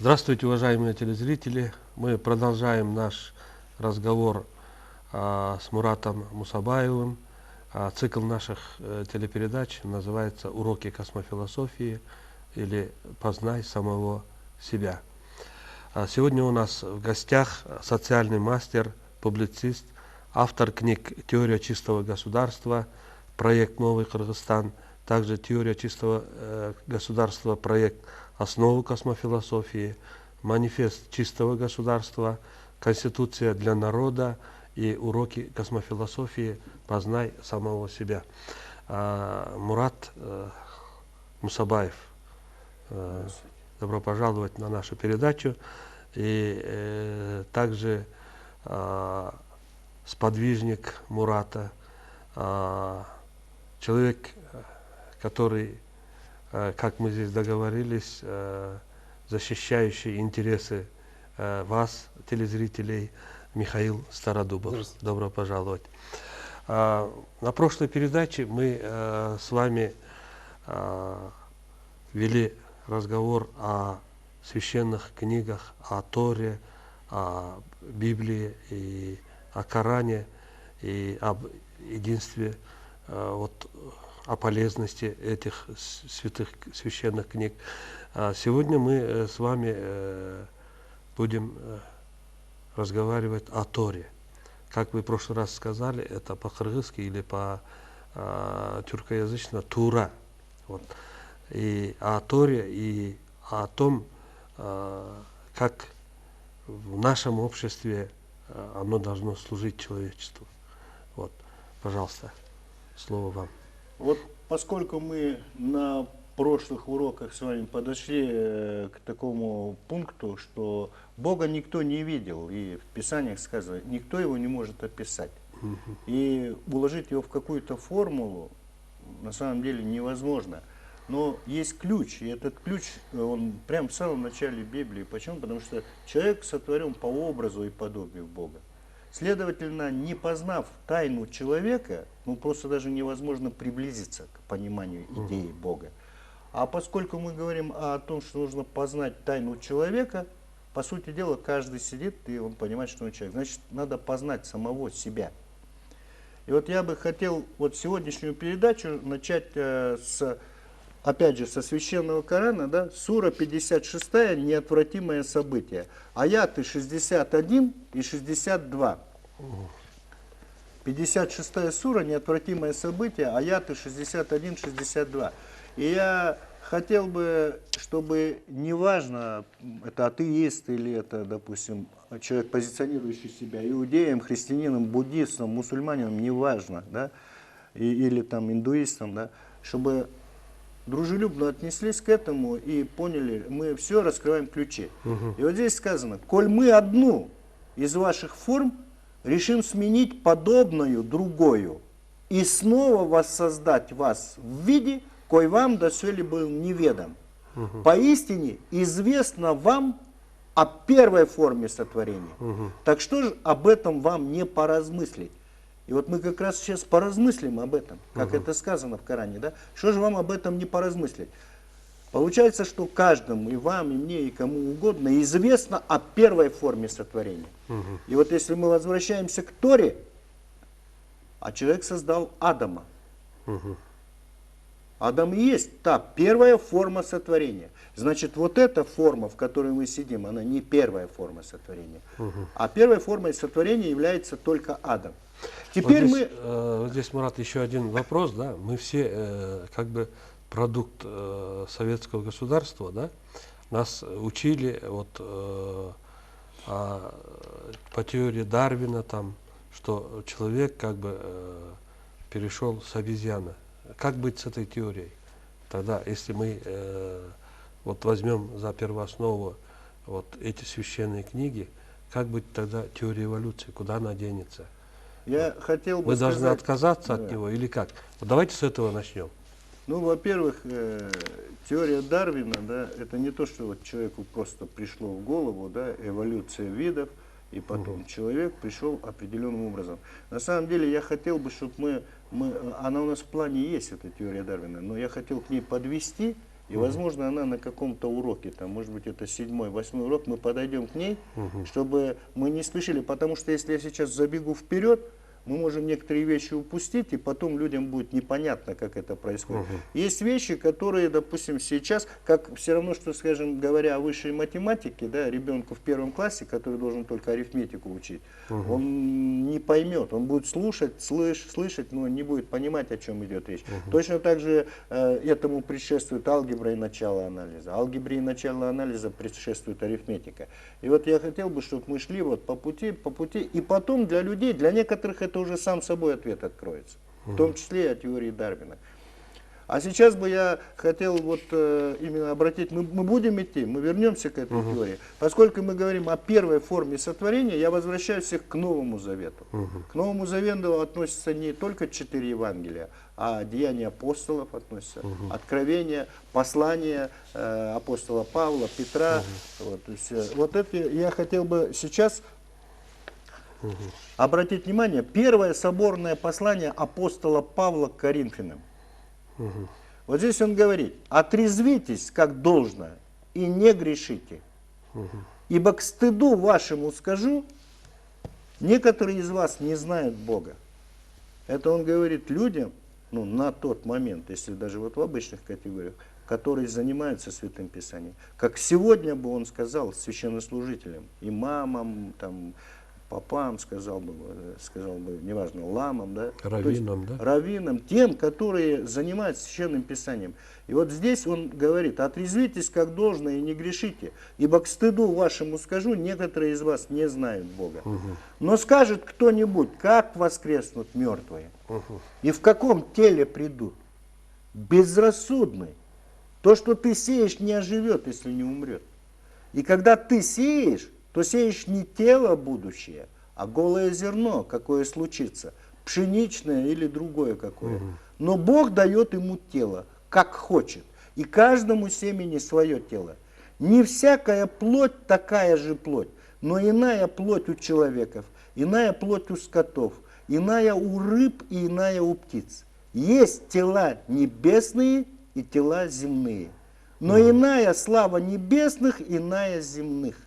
Здравствуйте, уважаемые телезрители. Мы продолжаем наш разговор с Муратом Мусабаевым. Цикл наших телепередач называется «Уроки космофилософии» или «Познай самого себя». Сегодня у нас в гостях социальный мастер, публицист, автор книг «Теория чистого государства», проект «Новый Кыргызстан», также «Теория чистого государства», проект «Основы космофилософии», «Манифест чистого государства», «Конституция для народа» и «Уроки космофилософии. Познай самого себя». Мурат Мусабаев, добро пожаловать на нашу передачу. И также сподвижник Мурата, человек, который, как мы здесь договорились, защищающий интересы вас, телезрителей, Михаил Стародубов. Добро пожаловать. На прошлой передаче мы с вами вели разговор о священных книгах, о Торе, о Библии и о Коране, и об единстве, о полезности этих святых священных книг. Сегодня мы с вами будем разговаривать о Торе. Как вы в прошлый раз сказали, это по-кыргызски или по-тюркоязычно Тура. И о Торе, и о том, как в нашем обществе оно должно служить человечеству. Пожалуйста, слово вам. Поскольку мы на прошлых уроках с вами подошли к такому пункту, что Бога никто не видел, и в Писаниях сказано, никто его не может описать. И уложить его в какую-то формулу на самом деле невозможно. Но есть ключ, и этот ключ, он прямо в самом начале Библии. Почему? Потому что человек сотворен по образу и подобию Бога. Следовательно, не познав тайну человека, просто даже невозможно приблизиться к пониманию идеи Бога. А поскольку мы говорим о том, что нужно познать тайну человека, по сути дела, каждый сидит, и он понимает, что он человек. Значит, надо познать самого себя. И я бы хотел сегодняшнюю передачу начать опять же, со священного Корана, сура 56, неотвратимое событие. Аяты 61 и 62. 56 сура, неотвратимое событие, аяты 61-62. И я хотел бы, чтобы неважно, это атеист или это, допустим, человек, позиционирующий себя иудеем, христианином, буддистом, мусульманином, неважно, или там индуистом, чтобы дружелюбно отнеслись к этому и поняли, мы все раскрываем ключи. И здесь сказано, коль мы одну из ваших форм решим сменить подобную другою и снова воссоздать вас в виде, кой вам доселе был неведом. Поистине известно вам о первой форме сотворения. Так что же об этом вам не поразмыслить? И мы как раз сейчас поразмыслим об этом, как это сказано в Коране. Что же вам об этом не поразмыслить? Получается, что каждому, и вам, и мне, и кому угодно, известно о первой форме сотворения. И если мы возвращаемся к Торе, а человек создал Адама. Адам и есть та первая форма сотворения. Значит, эта форма, в которой мы сидим, она не первая форма сотворения. А первой формой сотворения является только Адам. Теперь здесь, Мурат, еще один вопрос. Мы все продукт советского государства. Нас учили по теории Дарвина, что человек перешел с обезьяны. Как быть с этой теорией? Тогда, если мы возьмем за первооснову эти священные книги, как быть тогда теорией эволюции? Куда она денется? Я хотел бы Мы должны отказаться от него или как? Давайте с этого начнем. Во-первых, теория Дарвина, это не то, что человеку просто пришло в голову, эволюция видов, и потом человек пришел определенным образом. На самом деле, я хотел бы, чтобы она у нас в плане есть, эта теория Дарвина, но я хотел к ней подвести И, возможно, она на каком-то уроке, там, может быть, это 7-й, 8-й урок, мы подойдем к ней, чтобы мы не спешили. Потому что если я сейчас забегу вперед, мы можем некоторые вещи упустить, и потом людям будет непонятно, как это происходит. Есть вещи, которые, допустим, сейчас, как все равно, что, скажем, говоря о высшей математике, да, ребенку в 1 классе, который должен только арифметику учить, он не поймет, он будет слушать, слышать, но не будет понимать, о чем идет речь. Точно так же этому предшествует алгебра и начало анализа. Алгебре и начало анализа предшествует арифметика. И вот я хотел бы, чтобы мы шли вот по пути, и потом для людей, для некоторых это уже сам собой ответ откроется, в том числе и о теории Дарвина. А сейчас бы я хотел вот именно обратить, мы будем идти, мы вернемся к этой теории. Поскольку мы говорим о первой форме сотворения, я возвращаюсь всех к Новому Завету. К Новому Завету относятся не только 4 Евангелия, а Деяния апостолов относятся, Откровения, послания апостола Павла, Петра. Вот, то есть, вот это я хотел бы сейчас обратить внимание, первое соборное послание апостола Павла к Коринфянам. Вот здесь он говорит: отрезвитесь как должно и не грешите, ибо к стыду вашему скажу, некоторые из вас не знают Бога. Это он говорит людям, ну, на тот момент, если даже вот в обычных категориях, которые занимаются Святым Писанием. Как сегодня бы он сказал священнослужителям, имамам, там, попам, сказал бы, неважно, ламам, да? Раввинам, да? Раввинам, тем, которые занимаются Священным Писанием. И вот здесь он говорит: отрезвитесь как должно и не грешите, ибо к стыду вашему скажу, некоторые из вас не знают Бога. Но скажет кто-нибудь: как воскреснут мертвые, и в каком теле придут? Безрассудный. То, что ты сеешь, не оживет, если не умрет. И когда ты сеешь, то сеешь не тело будущее, а голое зерно, какое случится, пшеничное или другое какое. Но Бог дает ему тело, как хочет, и каждому семени свое тело. Не всякая плоть такая же плоть, но иная плоть у человеков, иная плоть у скотов, иная у рыб и иная у птиц. Есть тела небесные и тела земные, но иная слава небесных, иная земных.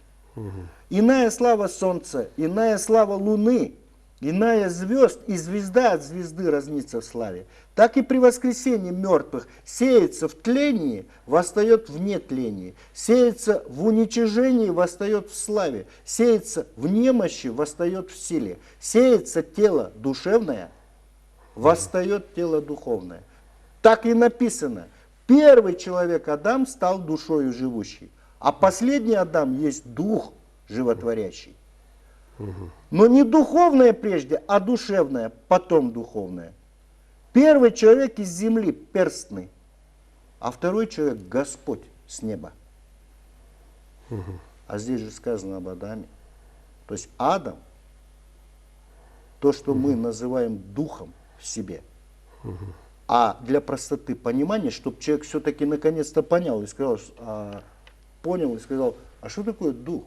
Иная слава солнца, иная слава луны, иная звезд, и звезда от звезды разнится в славе. Так и при воскресении мертвых сеется в тлении, восстает в нетлении, сеется в уничижении, восстает в славе, сеется в немощи, восстает в силе, сеется тело душевное, восстает тело духовное. Так и написано: первый человек Адам стал душою живущей, а последний Адам есть дух животворящий. Но не духовное прежде, а душевное, потом духовное. Первый человек из земли перстный, а второй человек Господь с неба. А здесь же сказано об Адаме. То есть Адам, то, что мы называем духом в себе. А для простоты понимания, чтобы человек все-таки наконец-то понял и сказал, понял и сказал: а что такое дух?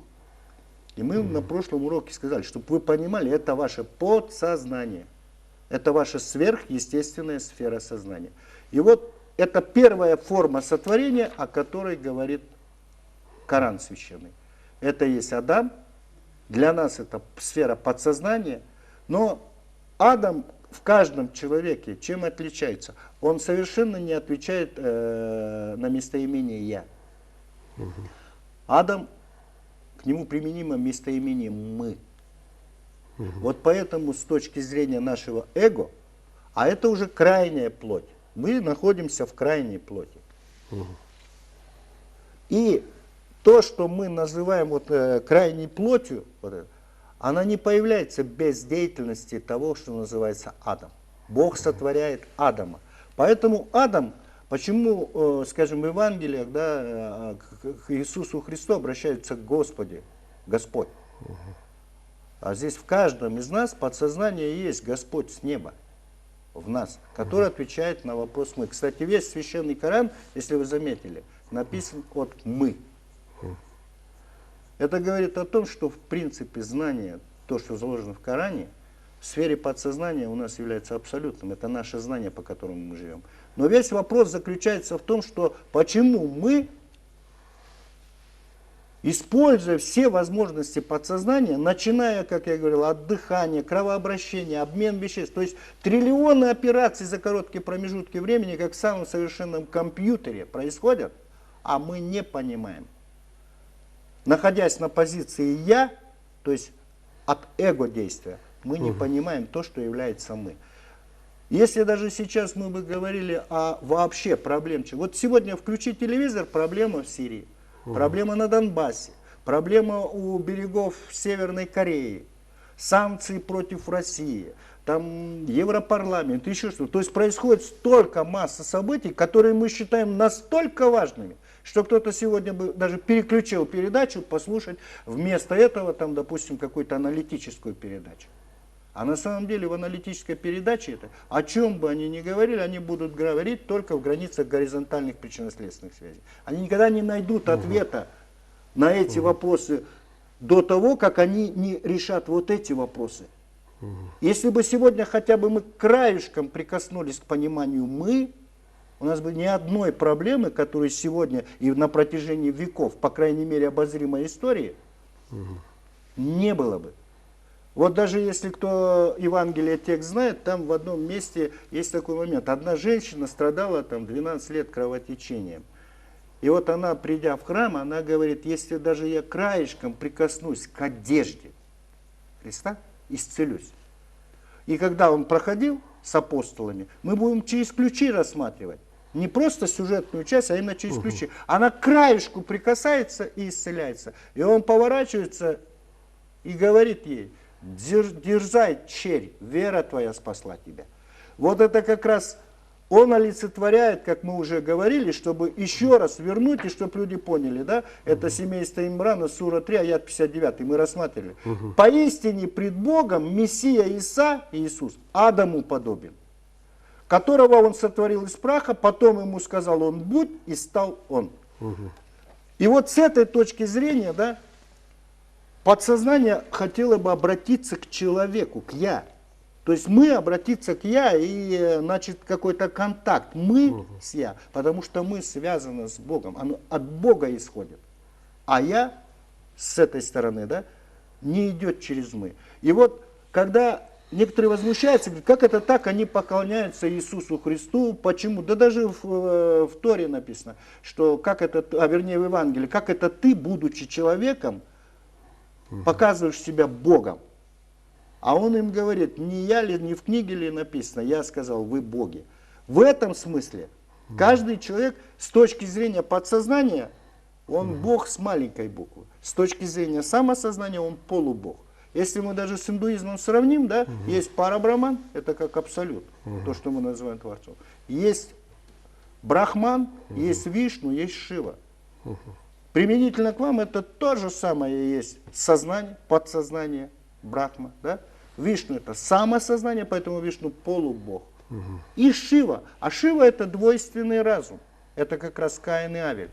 И мы на прошлом уроке сказали, чтобы вы понимали, это ваше подсознание. Это ваша сверхъестественная сфера сознания. И вот это первая форма сотворения, о которой говорит Коран священный. Это есть Адам. Для нас это сфера подсознания. Но Адам в каждом человеке чем отличается? Он совершенно не отвечает на местоимение «я». Адам, к нему применимо местоимение «мы». Вот поэтому с точки зрения нашего эго, а это уже крайняя плоть, мы находимся в крайней плоти. И то, что мы называем вот, крайней плотью, вот, она не появляется без деятельности того, что называется Адам. Бог сотворяет Адама. Поэтому Адам, почему, скажем, в Евангелиях, да, к Иисусу Христу обращаются к Господи, Господь. А здесь в каждом из нас подсознание есть Господь с неба в нас, который отвечает на вопрос «мы». Кстати, весь священный Коран, если вы заметили, написан от «мы». Это говорит о том, что в принципе знание, то, что заложено в Коране, в сфере подсознания у нас является абсолютным. Это наше знание, по которому мы живем. Но весь вопрос заключается в том, что почему мы, используя все возможности подсознания, начиная, как я говорил, от дыхания, кровообращения, обмен веществ, то есть триллионы операций за короткие промежутки времени, как в самом совершенном компьютере происходят, а мы не понимаем. Находясь на позиции «я», то есть от эго-действия, мы не понимаем то, что является мы. Если даже сейчас мы бы говорили о вообще проблеме, вот сегодня включи телевизор, проблема в Сирии. Проблема на Донбассе, проблема у берегов Северной Кореи, санкции против России, там Европарламент, еще что-то. То есть происходит столько масса событий, которые мы считаем настолько важными, что кто-то сегодня бы даже переключил передачу послушать вместо этого, там, допустим, какую-то аналитическую передачу. А на самом деле в аналитической передаче это, о чем бы они ни говорили, они будут говорить только в границах горизонтальных причинно-следственных связей. Они никогда не найдут ответа на эти вопросы до того, как они не решат вот эти вопросы. Если бы сегодня хотя бы мы краешком прикоснулись к пониманию «мы», у нас бы ни одной проблемы, которая сегодня и на протяжении веков, по крайней мере обозримой истории, не было бы. Вот даже если кто Евангелие текст знает, там в одном месте есть такой момент. Одна женщина страдала там 12 лет кровотечением. И вот она, придя в храм, она говорит, если даже я краешком прикоснусь к одежде Христа, исцелюсь. И когда он проходил с апостолами, мы будем через ключи рассматривать. Не просто сюжетную часть, а именно через ключи. Она к краешку прикасается и исцеляется. И он поворачивается и говорит ей, дерзай, черь, вера твоя спасла тебя. Вот это как раз он олицетворяет, как мы уже говорили, чтобы еще раз вернуть, и чтобы люди поняли, да, это семейство Имрана, сура 3, аят 59, мы рассматривали. Поистине пред Богом Мессия Иса, Иисус, Адаму подобен, которого он сотворил из праха, потом ему сказал он будь, и стал он. И вот с этой точки зрения, да, подсознание хотело бы обратиться к человеку, к «я». То есть мы обратиться к «я» и начать какой-то контакт. Мы с «я», потому что мы связаны с Богом. Оно от Бога исходит. А «я» с этой стороны, да, не идет через «мы». И вот когда некоторые возмущаются, говорят, как это так, они поклоняются Иисусу Христу, почему? Да даже в Торе написано, что как это, вернее в Евангелии, как это ты, будучи человеком, показываешь себя Богом. А он им говорит, не я ли, не в книге ли написано, я сказал, вы боги. В этом смысле каждый человек с точки зрения подсознания, он Бог с маленькой буквы. С точки зрения самосознания он полубог. Если мы даже с индуизмом сравним, да, есть парабраман, это как абсолют, то, что мы называем Творцом. Есть Брахман, есть Вишну, есть Шива. Применительно к вам это то же самое есть сознание, подсознание, Брахма. Да? Вишну это самосознание, поэтому Вишну полубог. И Шива. А Шива это двойственный разум. Это как раз Каин и Авель,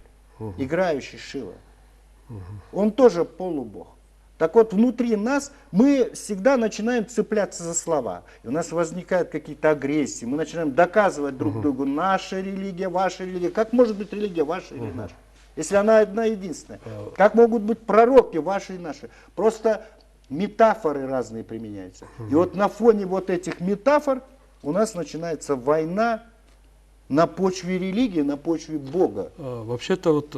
играющий Шива. Он тоже полубог. Так вот, внутри нас мы всегда начинаем цепляться за слова. И у нас возникают какие-то агрессии. Мы начинаем доказывать друг другу, наша религия, ваша религия. Как может быть религия ваша или наша? Если она одна единственная. Как могут быть пророки ваши и наши? Просто метафоры разные применяются. И вот на фоне вот этих метафор у нас начинается война на почве религии, на почве Бога. Вообще-то вот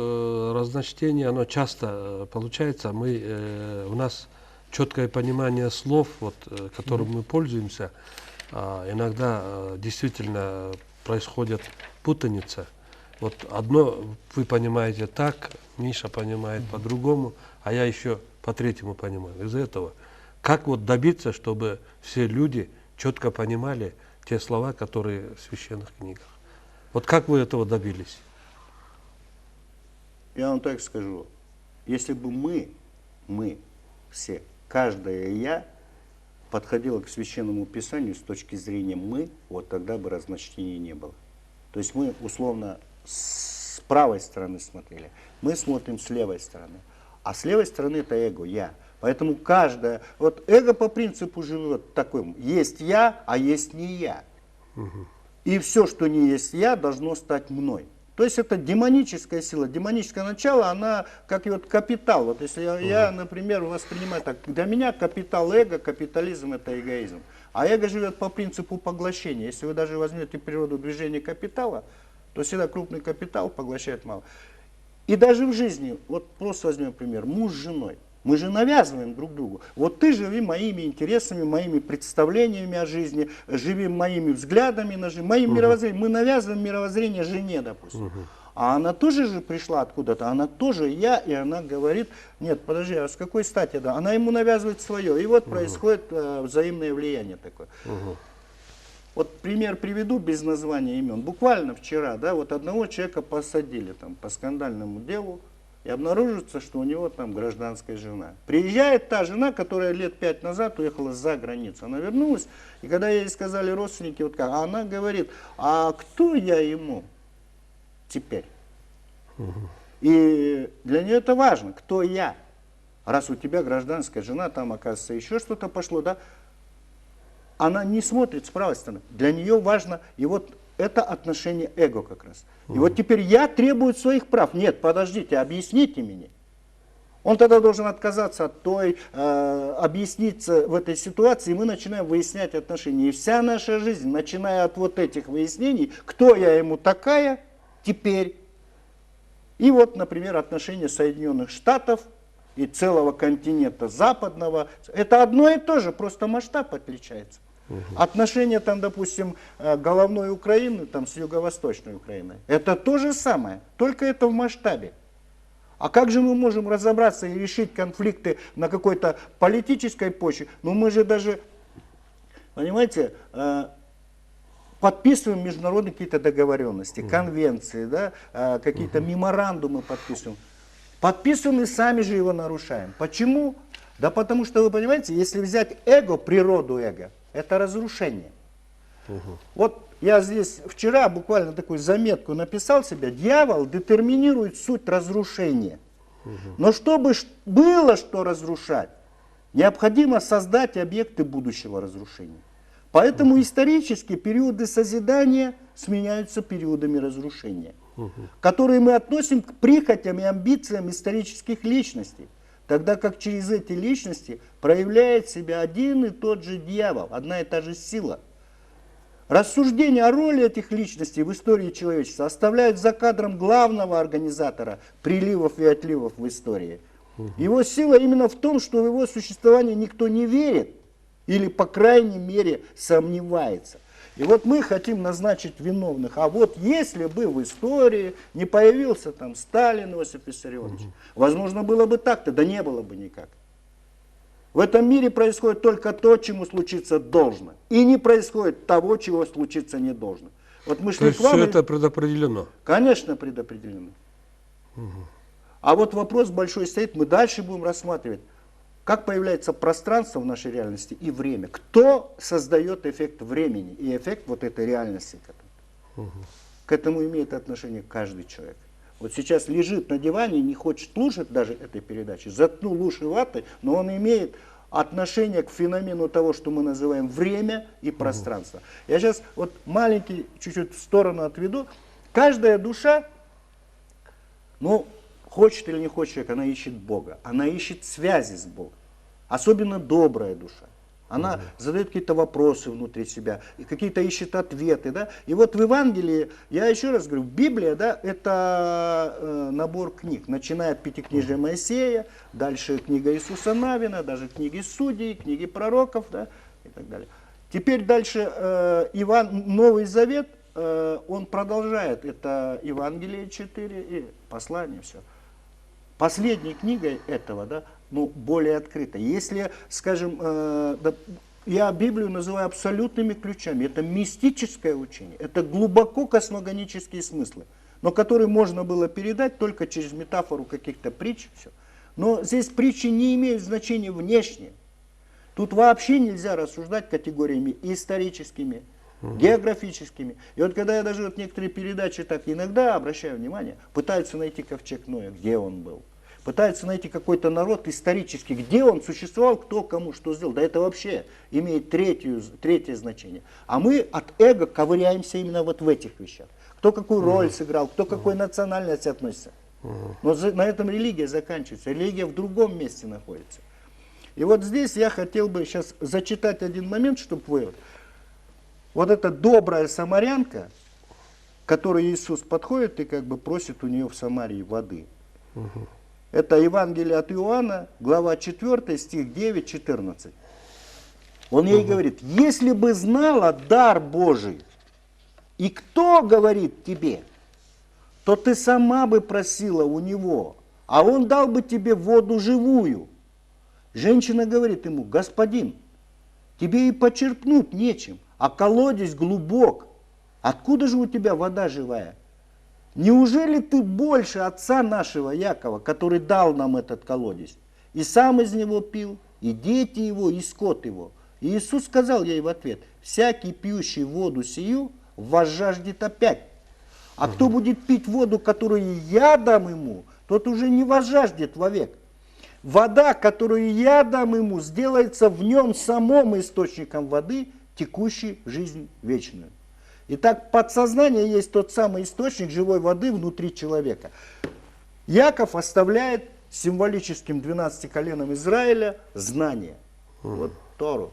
разночтение, оно часто получается. У нас четкое понимание слов, вот, которым мы пользуемся. Иногда действительно происходит путаница. Вот одно вы понимаете так, Миша понимает по-другому, а я еще по-третьему понимаю. Из-за этого как вот добиться, чтобы все люди четко понимали те слова, которые в священных книгах? Вот как вы этого добились? Я вам так скажу. Если бы мы все, каждое «я» подходило к Священному Писанию с точки зрения «мы», вот тогда бы разночтений не было. То есть мы условно с правой стороны смотрели, мы смотрим с левой стороны. А с левой стороны это эго, я. Поэтому каждое, вот эго по принципу живет таким, есть я, а есть не я. И все, что не есть я, должно стать мной. То есть это демоническая сила, демоническое начало, она как и вот капитал. Вот если я, например, воспринимаю так, для меня капитал эго, капитализм это эгоизм. А эго живет по принципу поглощения. Если вы даже возьмете природу движения капитала, то всегда крупный капитал поглощает мало. И даже в жизни, вот просто возьмем пример, муж с женой. Мы же навязываем друг другу. Вот ты живи моими интересами, моими представлениями о жизни, живи моими взглядами на жизнь, моим мировоззрением. Мы навязываем мировоззрение жене, допустим. А она тоже же пришла откуда-то, она тоже я, и она говорит, нет, подожди, а с какой стати? Да? Она ему навязывает свое. И вот происходит взаимное влияние такое. Вот пример приведу без названия имен. Буквально вчера, да, вот одного человека посадили там по скандальному делу, и обнаружится, что у него там гражданская жена. Приезжает та жена, которая лет 5 назад уехала за границу. Она вернулась, и когда ей сказали родственники, вот как, она говорит, а кто я ему теперь? И для нее это важно, кто я. Раз у тебя гражданская жена, там, оказывается, еще что-то пошло, да, она не смотрит с правой стороны. Для нее важно, и вот это отношение эго как раз. И вот теперь я требую своих прав. Нет, подождите, объясните мне. Он тогда должен отказаться от той, объясниться в этой ситуации, и мы начинаем выяснять отношения. И вся наша жизнь, начиная от вот этих выяснений, кто я ему такая теперь. И вот, например, отношения Соединенных Штатов и целого континента западного. Это одно и то же, просто масштаб отличается. Отношения там, допустим, головной Украины там, с юго-восточной Украиной. Это то же самое, только это в масштабе. А как же мы можем разобраться и решить конфликты на какой-то политической почве? Ну мы же даже, понимаете, подписываем международные какие-то договоренности, конвенции, да, какие-то меморандумы подписываем. Подписываем и сами же его нарушаем. Почему? Да потому что, вы понимаете, если взять эго, природу эго, это разрушение. Вот я здесь вчера буквально такую заметку написал себе. Дьявол детерминирует суть разрушения. Но чтобы было что разрушать, необходимо создать объекты будущего разрушения. Поэтому исторически периоды созидания сменяются периодами разрушения, которые мы относим к прихотям и амбициям исторических личностей. Тогда как через эти личности проявляет себя один и тот же дьявол, одна и та же сила. Рассуждения о роли этих личностей в истории человечества оставляют за кадром главного организатора приливов и отливов в истории. Его сила именно в том, что в его существование никто не верит или, по крайней мере, сомневается. И вот мы хотим назначить виновных. А вот если бы в истории не появился там Сталин Иосиф Виссарионович, возможно, было бы так-то, да не было бы никак. В этом мире происходит только то, чему случиться должно. И не происходит того, чего случиться не должно. Вот мы шли То есть все это предопределено? Конечно, предопределено. А вот вопрос большой стоит, мы дальше будем рассматривать. Как появляется пространство в нашей реальности и время? Кто создает эффект времени и эффект вот этой реальности? К этому имеет отношение каждый человек. Вот сейчас лежит на диване и не хочет слушать даже этой передачи, заткнул уши ватой, но он имеет отношение к феномену того, что мы называем время и пространство. Я сейчас вот маленький чуть-чуть в сторону отведу. Каждая душа, ну, хочет или не хочет человек, она ищет Бога, она ищет связи с Богом. Особенно добрая душа. Она задает какие-то вопросы внутри себя, и какие-то ищет ответы. Да? И вот в Евангелии, я еще раз говорю, Библия, да, это набор книг, начиная от Пятикнижия Моисея, дальше книга Иисуса Навина, даже книги Судей, книги пророков, да, и так далее. Теперь дальше Новый Завет, он продолжает, это Евангелие 4 и послание, все. Последней книгой этого, да, ну, более открыто. Если, скажем, я Библию называю абсолютными ключами, это мистическое учение, это глубоко космогонические смыслы, но которые можно было передать только через метафору каких-то притч. Все. Но здесь притчи не имеют значения внешнее. Тут вообще нельзя рассуждать категориями историческими, географическими. И вот когда я даже вот некоторые передачи так иногда обращаю внимание, пытаются найти ковчег Ноя, где он был. Пытаются найти какой-то народ исторический, где он существовал, кто кому что сделал. Да это вообще имеет третье значение. А мы от эго ковыряемся именно вот в этих вещах. Кто какую роль сыграл, кто к какой национальности относится. Но на этом религия заканчивается. Религия в другом месте находится. И вот здесь я хотел бы сейчас зачитать один момент, чтобы вы... Вот эта добрая самарянка, к которой Иисус подходит и как бы просит у нее в Самарии воды. Это Евангелие от Иоанна, глава 4, стих 9-14. Он ей говорит: если бы знала дар Божий, и кто говорит тебе, то ты сама бы просила у него, а он дал бы тебе воду живую. Женщина говорит ему: господин, тебе и почерпнуть нечем, а колодец глубок. Откуда же у тебя вода живая? Неужели ты больше отца нашего Якова, который дал нам этот колодец, и сам из него пил, и дети его, и скот его? И Иисус сказал ей в ответ: всякий пьющий воду сию возжаждет опять. А кто будет пить воду, которую я дам ему, тот уже не возжаждет вовек. Вода, которую я дам ему, сделается в нем самом источником воды, текущей в жизнь вечную. Итак, подсознание есть тот самый источник живой воды внутри человека. Яков оставляет символическим 12 коленам Израиля знание. Вот Тору,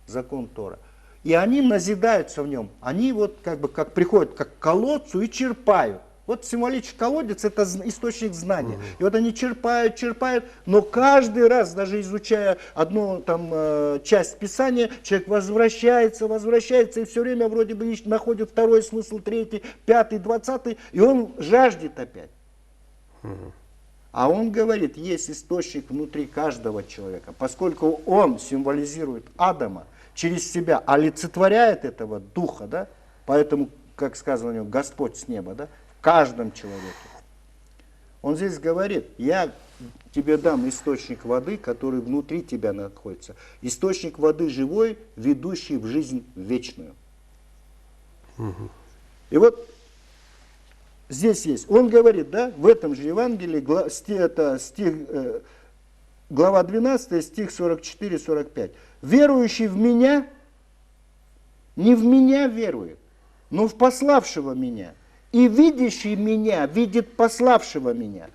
закон Тора. И они назидаются в нем. Они вот как приходят как к колодцу и черпают. Вот символический колодец — это источник знания. И вот они черпают, но каждый раз, даже изучая одну часть Писания, человек возвращается, и все время вроде бы находит второй смысл, третий, пятый, 20, и он жаждет опять. А он говорит, есть источник внутри каждого человека, поскольку он символизирует Адама, через себя олицетворяет этого духа, да? Поэтому, как сказано у него, Господь с неба, да? В каждом человеке. Он здесь говорит: я тебе дам источник воды, который внутри тебя находится. Источник воды живой, ведущий в жизнь вечную. И вот здесь есть. Он говорит, да, в этом же Евангелии, глава 12, стих 44-45. Верующий в меня, не в меня верует, но в пославшего меня. И видящий меня видит пославшего меня.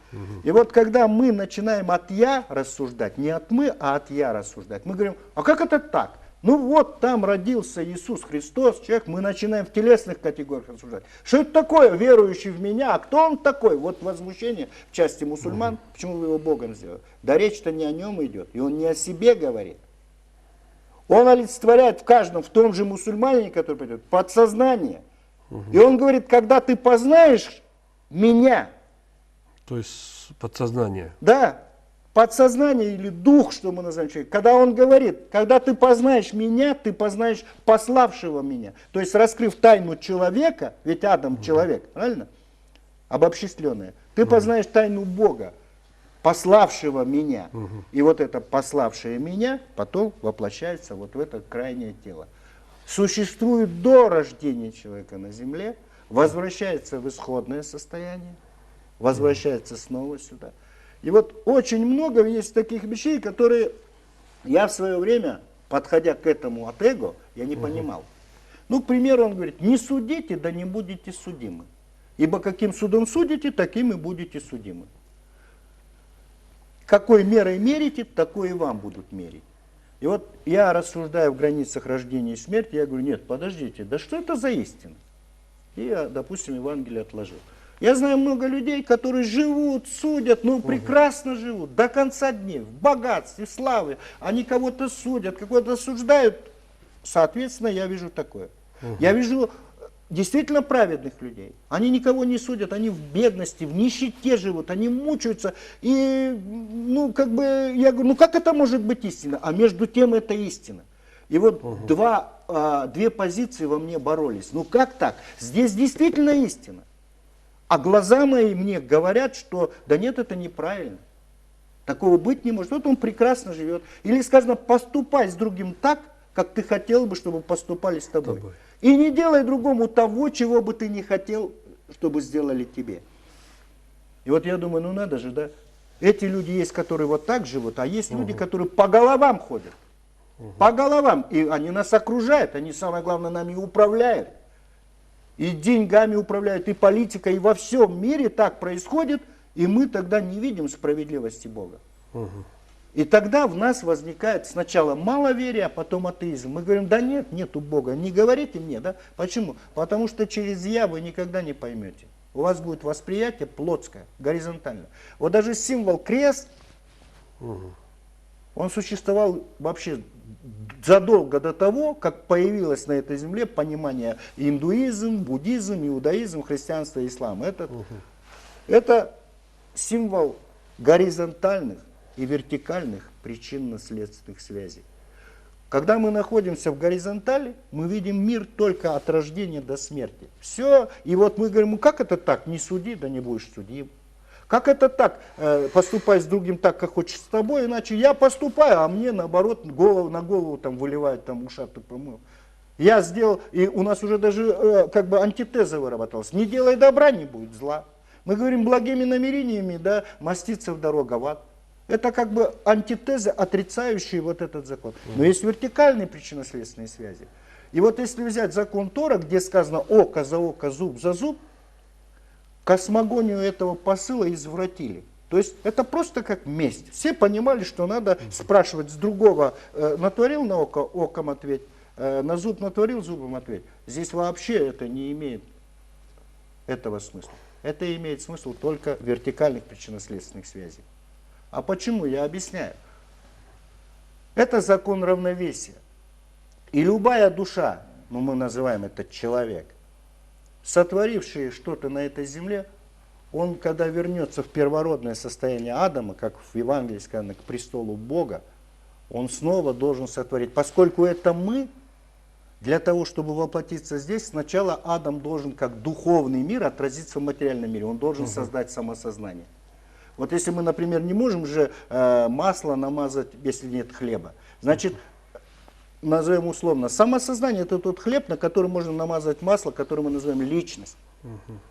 И вот когда мы начинаем от «я» рассуждать, не от «мы», а от «я» рассуждать, мы говорим: а как это так? Ну вот там родился Иисус Христос, человек, мы начинаем в телесных категориях рассуждать. Что это такое, верующий в меня? А кто он такой? Вот возмущение в части мусульман, почему вы его Богом сделали? Да речь-то не о нем идет, и он не о себе говорит. Он олицетворяет в каждом, в том же мусульманине, который придет, подсознание. И он говорит, когда ты познаешь меня. То есть подсознание. Да, подсознание или дух, что мы называем человек. Когда он говорит, когда ты познаешь меня, ты познаешь пославшего меня. То есть раскрыв тайну человека, ведь Адам человек, правильно? Обобщисленное. Ты познаешь тайну Бога, пославшего меня. И вот это пославшее меня потом воплощается вот в это крайнее тело. Существует до рождения человека на земле, возвращается в исходное состояние, возвращается снова сюда. И вот очень много есть таких вещей, которые я в свое время, подходя к этому от эго, я не понимал. Ну, к примеру, он говорит: не судите, да не будете судимы. Ибо каким судом судите, таким и будете судимы. Какой мерой мерите, такой и вам будут мерить. И вот я рассуждаю в границах рождения и смерти, я говорю: нет, подождите, да что это за истина? И я, допустим, Евангелие отложил. Я знаю много людей, которые живут, судят, ну прекрасно живут, до конца дней, в богатстве, в славе. Они кого-то судят, кого-то осуждают. Соответственно, я вижу такое. Я вижу действительно праведных людей. Они никого не судят, они в бедности, в нищете живут, они мучаются. И, ну, как бы, я говорю, ну как это может быть истина? А между тем это истина. И вот две позиции во мне боролись. Ну как так? Здесь действительно истина. А глаза мои мне говорят, что да нет, это неправильно. Такого быть не может. Вот он прекрасно живет. Или сказано, поступай с другим так, как ты хотел бы, чтобы поступали с тобой. И не делай другому того, чего бы ты не хотел, чтобы сделали тебе. И вот я думаю, ну надо же, да? Эти люди есть, которые вот так живут, а есть люди, которые по головам ходят. По головам. И они нас окружают, они, самое главное, нами управляют. И деньгами управляют, и политикой, и во всем мире так происходит, и мы тогда не видим справедливости Бога. И тогда в нас возникает сначала маловерие, а потом атеизм. Мы говорим, да нет, нету Бога. Не говорите мне, да? Почему? Потому что через «я» вы никогда не поймете. У вас будет восприятие плотское, горизонтальное. Вот даже символ крест, он существовал вообще задолго до того, как появилось на этой земле понимание индуизм, буддизм, иудаизм, христианство, ислам. Это символ горизонтальных и вертикальных причинно-следственных связей. Когда мы находимся в горизонтали, мы видим мир только от рождения до смерти. Все. И вот мы говорим, ну как это так? Не суди, да не будешь судим. Как это так? Поступай с другим так, как хочешь с тобой, иначе я поступаю, а мне наоборот на голову там выливают, там ушаты помыл. Я сделал, и у нас уже даже как бы антитеза выработалась. Не делай добра, не будет зла. Мы говорим благими намерениями, да, маститься в дорога в ад. Это как бы антитеза, отрицающая вот этот закон. Но есть вертикальные причинно-следственные связи. И вот если взять закон Тора, где сказано око за око, зуб за зуб, космогонию этого посыла извратили. То есть это просто как месть. Все понимали, что надо спрашивать с другого, натворил на око, оком ответь, на зуб натворил, зубом ответь. Здесь вообще это не имеет этого смысла. Это имеет смысл только вертикальных причинно-следственных связей. А почему? Я объясняю. Это закон равновесия. И любая душа, ну мы называем это человек, сотворивший что-то на этой земле, он, когда вернется в первородное состояние Адама, как в Евангелии сказано, к престолу Бога, он снова должен сотворить. Поскольку это мы, для того, чтобы воплотиться здесь, сначала Адам должен, как духовный мир, отразиться в материальном мире. Он должен создать самосознание. Вот если мы, например, не можем же масло намазать, если нет хлеба, значит, назовем условно, самосознание – это тот хлеб, на который можно намазать масло, которое мы называем личность.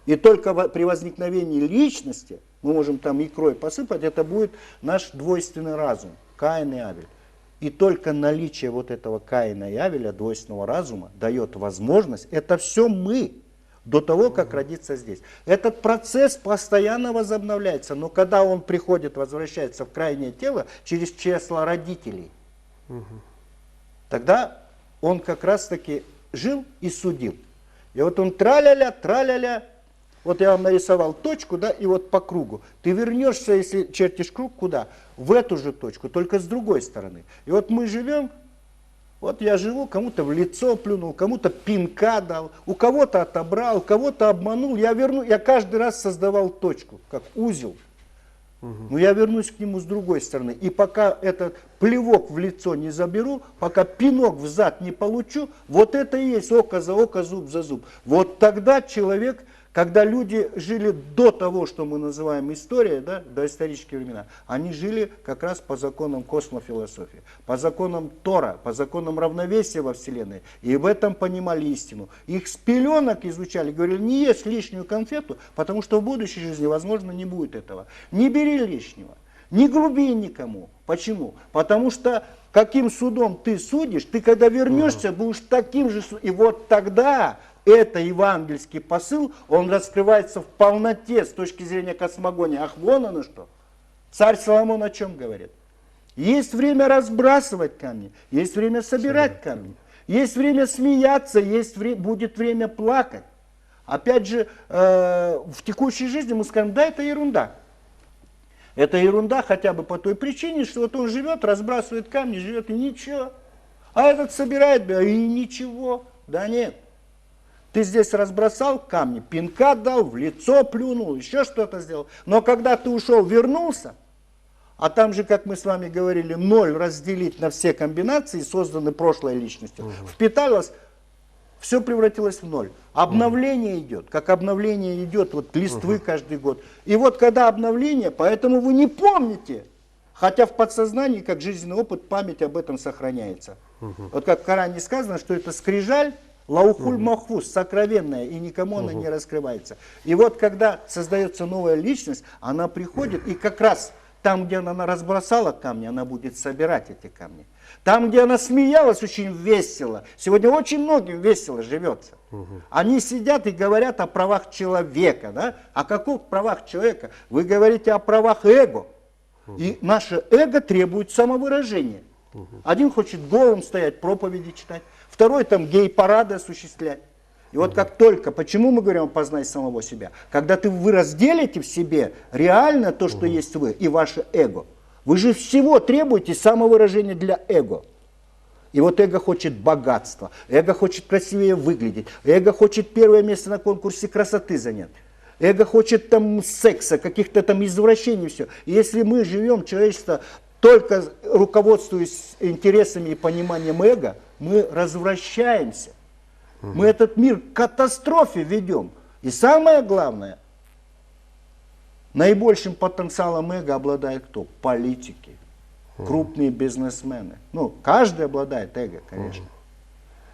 И только при возникновении личности, мы можем там икрой посыпать, это будет наш двойственный разум, Каин и Авель. И только наличие вот этого Каина и Авеля, двойственного разума, дает возможность, это все мы, до того, как родиться здесь. Этот процесс постоянно возобновляется, но когда он приходит, возвращается в крайнее тело, через чресло родителей, тогда он как раз таки жил и судил. И вот он траля-ля, вот я вам нарисовал точку, да, и вот по кругу. Ты вернешься, если чертишь круг, куда? В эту же точку, только с другой стороны. И вот мы живем, вот я живу, кому-то в лицо плюнул, кому-то пинка дал, у кого-то отобрал, кого-то обманул. Я каждый раз создавал точку, как узел. Но я вернусь к нему с другой стороны. И пока этот плевок в лицо не заберу, пока пинок в зад не получу, вот это и есть око за око, зуб за зуб. Вот тогда человек, когда люди жили до того, что мы называем историей, да, до исторических времена, они жили как раз по законам космофилософии, по законам Тора, по законам равновесия во Вселенной. И в этом понимали истину. Их с пеленок изучали, говорили, не ешь лишнюю конфету, потому что в будущей жизни, возможно, не будет этого. Не бери лишнего, не груби никому. Почему? Потому что каким судом ты судишь, ты когда вернешься, будешь таким же судом. И вот тогда это евангельский посыл, он раскрывается в полноте с точки зрения космогонии. Ах, вон оно что. Царь Соломон о чем говорит? Есть время разбрасывать камни, есть время собирать камни, есть время смеяться, будет время плакать. Опять же, в текущей жизни мы скажем, да, это ерунда. Это ерунда хотя бы по той причине, что вот он живет, разбрасывает камни, живет и ничего. А этот собирает, и ничего. Да нет. Ты здесь разбросал камни, пинка дал, в лицо плюнул, еще что-то сделал. Но когда ты ушел, вернулся, а там же, как мы с вами говорили, 0 разделить на все комбинации, созданы прошлой личностью, впиталось, все превратилось в 0. Обновление идет, как обновление идет, вот листвы каждый год. И вот когда обновление, поэтому вы не помните, хотя в подсознании, как жизненный опыт, память об этом сохраняется. Вот как в Коране сказано, что это скрижаль, лаухуль махфуз, сокровенная, и никому она не раскрывается. И вот когда создается новая личность, она приходит, и как раз Там, где она разбросала камни, она будет собирать эти камни. Там, где она смеялась, очень весело. Сегодня очень многим весело живется. Они сидят и говорят о правах человека. Да? О каких правах человека? Вы говорите о правах эго. И наше эго требует самовыражения. Один хочет голым стоять, проповеди читать. Второй там гей-парады осуществлять. И вот как только, почему мы говорим «познай самого себя»? Когда вы разделите в себе реально то, что есть вы, и ваше эго. Вы же всего требуете самовыражения для эго. И вот эго хочет богатства, эго хочет красивее выглядеть, эго хочет первое место на конкурсе красоты занять. Эго хочет там секса, каких-то там извращений, все. И если мы живем, человечество, только руководствуясь интересами и пониманием эго, мы развращаемся. Мы этот мир к катастрофе ведем. И самое главное, наибольшим потенциалом эго обладает кто? Политики, крупные бизнесмены. Ну, каждый обладает эго, конечно.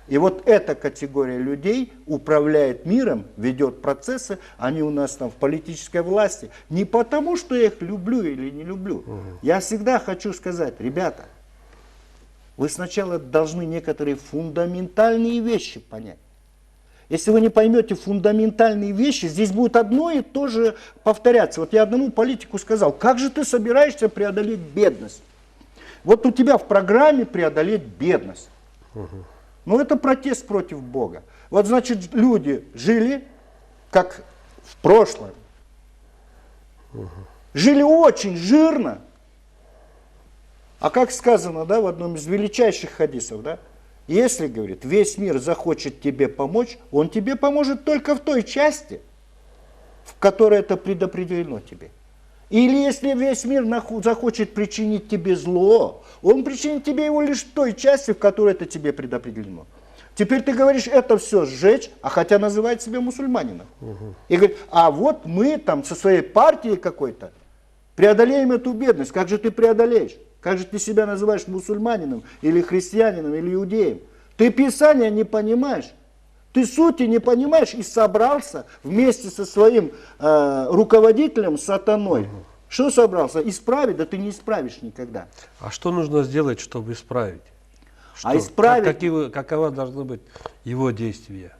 И вот эта категория людей управляет миром, ведет процессы, они у нас там в политической власти. Не потому, что я их люблю или не люблю. Я всегда хочу сказать, ребята, вы сначала должны некоторые фундаментальные вещи понять. Если вы не поймете фундаментальные вещи, здесь будет одно и то же повторяться. Вот я одному политику сказал, как же ты собираешься преодолеть бедность? Вот у тебя в программе преодолеть бедность. Ну это протест против Бога. Вот значит люди жили как в прошлом. Жили очень жирно. А как сказано, да, в одном из величайших хадисов, да, если, говорит, весь мир захочет тебе помочь, он тебе поможет только в той части, в которой это предопределено тебе. Или если весь мир захочет причинить тебе зло, он причинит тебе его лишь в той части, в которой это тебе предопределено. Теперь ты говоришь, это все сжечь, а хотя называет себя мусульманином. И говорит, а вот мы там со своей партией какой-то преодолеем эту бедность. Как же ты преодолеешь? Как же ты себя называешь мусульманином, или христианином, или иудеем? Ты Писания не понимаешь, ты сути не понимаешь и собрался вместе со своим руководителем, сатаной. Что собрался? Исправить? Да ты не исправишь никогда. А что нужно сделать, чтобы исправить? А исправить... Какова должны быть его действия?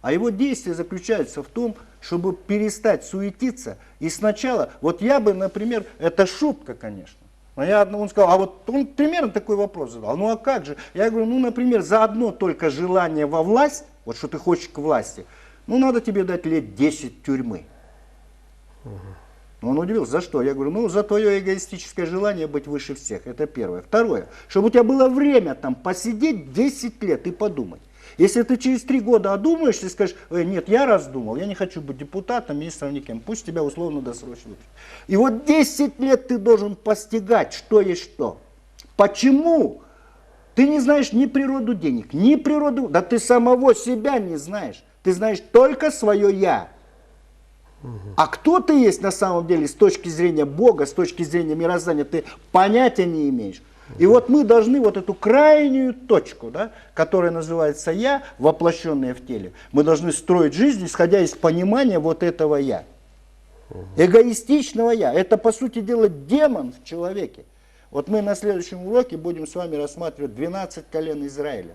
А его действие заключается в том, чтобы перестать суетиться. И сначала, вот я бы, например, это шутка, конечно. Но он сказал, а вот он примерно такой вопрос задал. Ну а как же? Я говорю, ну, например, за одно только желание во власть, вот что ты хочешь к власти, ну, надо тебе дать лет 10 тюрьмы. Он удивился, за что? Я говорю, ну, за твое эгоистическое желание быть выше всех. Это первое. Второе, чтобы у тебя было время там посидеть 10 лет и подумать. Если ты через 3 года одумаешься и скажешь, нет, я раздумал, я не хочу быть депутатом, министром, никем, пусть тебя условно досрочно. И вот 10 лет ты должен постигать, что есть что. Почему? Ты не знаешь ни природу денег, ни природу, да ты самого себя не знаешь. Ты знаешь только свое «я». А кто ты есть на самом деле с точки зрения Бога, с точки зрения мироздания, ты понятия не имеешь. И вот мы должны вот эту крайнюю точку, да, которая называется «я», воплощенная в теле, мы должны строить жизнь, исходя из понимания вот этого «я». Эгоистичного «я». Это, по сути дела, демон в человеке. Вот мы на следующем уроке будем с вами рассматривать 12 колен Израиля.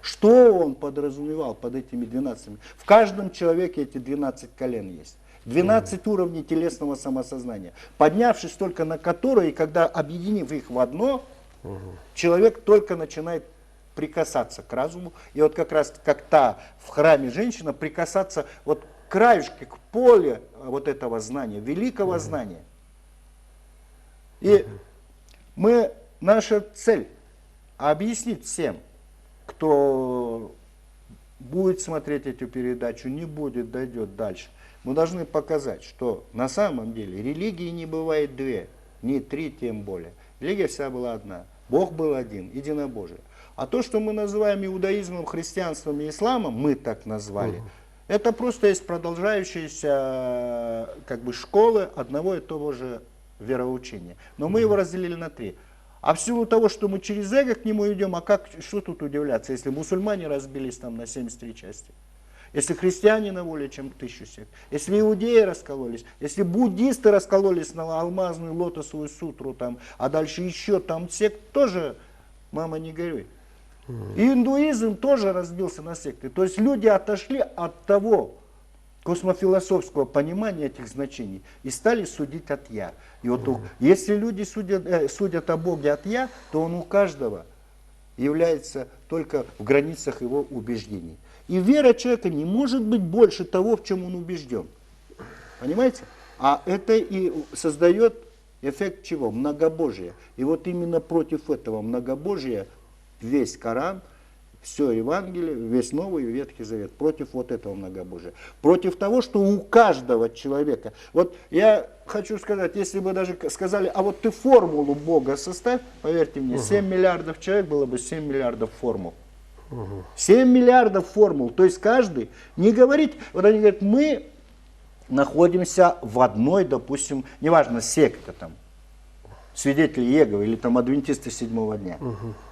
Что он подразумевал под этими 12? В каждом человеке эти 12 колен есть. 12 уровней телесного самосознания, поднявшись только на которые, и когда объединив их в одно, человек только начинает прикасаться к разуму. И вот как раз как та в храме женщина прикасаться вот к краюшке, к полю вот этого знания, великого знания. И наша цель объяснить всем, кто будет смотреть эту передачу, не будет, дойдет дальше. Мы должны показать, что на самом деле религии не бывает две, не три тем более. Религия вся была одна. Бог был один, единобожие. А то, что мы называем иудаизмом, христианством и исламом, мы так назвали, это просто есть продолжающиеся как бы школы одного и того же вероучения. Но мы его разделили на три. А в силу того, что мы через эго к нему идем, что тут удивляться, если мусульмане разбились там на 73 части? Если христиане более чем 1000 сект, если иудеи раскололись, если буддисты раскололись на алмазную лотосовую сутру, там, а дальше еще там сект, тоже, мама, не горюй. И индуизм тоже разбился на секты. То есть люди отошли от того космофилософского понимания этих значений и стали судить от «я». И вот если люди судят о Боге от «я», то он у каждого является только в границах его убеждений. И вера человека не может быть больше того, в чем он убежден. Понимаете? А это и создает эффект чего? Многобожия. И вот именно против этого многобожия весь Коран, все Евангелие, весь Новый и Ветхий Завет, против вот этого многобожия. Против того, что у каждого человека. Вот я хочу сказать, если бы даже сказали, а вот ты формулу Бога составь, поверьте мне, 7 миллиардов человек было бы 7 миллиардов формул. 7 миллиардов формул. То есть каждый не говорит, вот они говорят, мы находимся в одной, допустим, неважно, секта там, свидетели Иеговы или там адвентисты седьмого дня.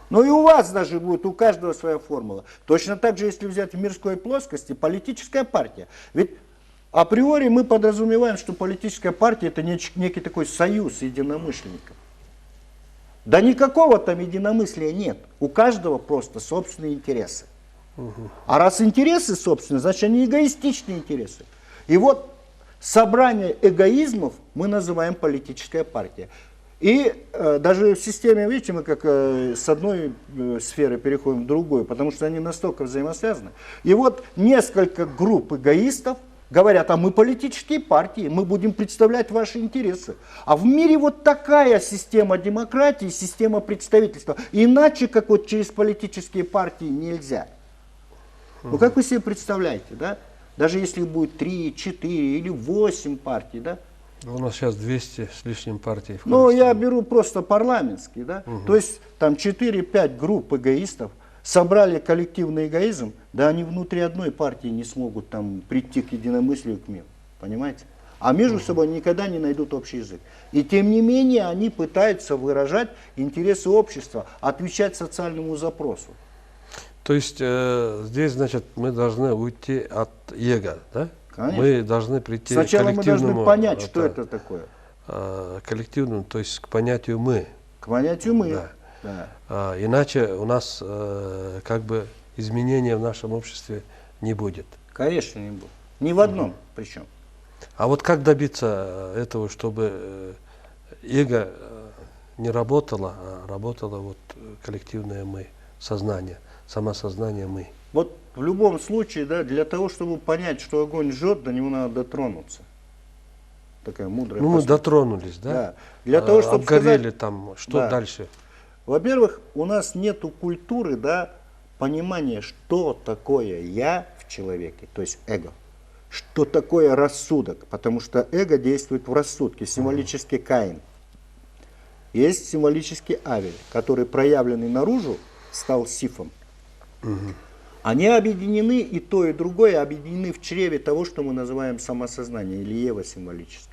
Но и у вас даже будет, у каждого своя формула. Точно так же, если взять в мирской плоскости, политическая партия. Ведь априори мы подразумеваем, что политическая партия это некий такой союз единомышленников. Да никакого там единомыслия нет. У каждого просто собственные интересы. А раз интересы собственные, значит они эгоистичные интересы. И вот собрание эгоизмов мы называем политическая партия. И даже в системе, видите, мы как с одной сферы переходим в другую, потому что они настолько взаимосвязаны. И вот несколько групп эгоистов говорят, а мы политические партии, мы будем представлять ваши интересы. А в мире вот такая система демократии, система представительства. Иначе, как вот через политические партии, нельзя. Ну как вы себе представляете, да? Даже если будет 3, 4 или 8 партий, да? У нас сейчас 200 с лишним партий. Ну, я беру просто парламентский, да? То есть там 4-5 групп эгоистов собрали коллективный эгоизм, да они внутри одной партии не смогут там прийти к единомыслию, к миру, понимаете? А между собой никогда не найдут общий язык. И тем не менее они пытаются выражать интересы общества, отвечать социальному запросу. То есть здесь, значит, мы должны уйти от эго, да? Конечно. Мы должны прийти Сначала к мы должны понять, что это это такое. Коллективному, то есть к понятию «мы». К понятию «мы». Да. Да. Иначе у нас как бы изменения в нашем обществе не будет. Конечно, не будет. Ни в одном причем. А вот как добиться этого, чтобы эго не работало, а работало вот коллективное «мы», сознание, самосознание «мы»? Вот в любом случае, да, для того, чтобы понять, что огонь жжет, до него надо дотронуться. Такая мудрая. Ну, мы дотронулись, да? Да. Для того, чтобы обгорели сказать, там, что да. дальше? Во-первых, у нас нету культуры, да, понимания, что такое я в человеке, то есть эго. Что такое рассудок, потому что эго действует в рассудке, символический Каин. Есть символический Авель, который проявленный наружу стал Сифом. Они объединены, и то, и другое объединены в чреве того, что мы называем самосознание, или Ева символически.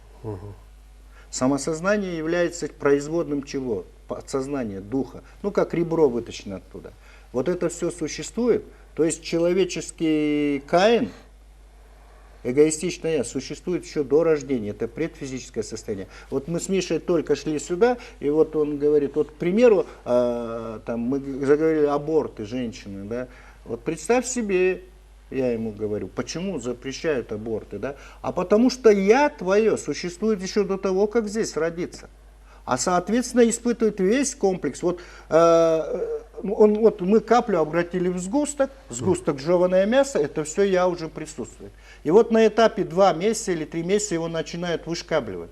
Самосознание является производным чего? Подсознания, духа. Ну, как ребро вытащено оттуда. Вот это все существует. То есть человеческий Каин, эгоистичное я, существует еще до рождения. Это предфизическое состояние. Вот мы с Мишей только шли сюда, и вот он говорит, вот, к примеру, там мы заговорили аборты женщины, да. Вот представь себе, я ему говорю, почему запрещают аборты, да? А потому что я твое существует еще до того, как здесь родиться. А соответственно испытывает весь комплекс. Вот, вот мы каплю обратили в сгусток жеваное мясо, это все я уже присутствует. И вот на этапе 2 месяца или 3 месяца его начинают вышкабливать.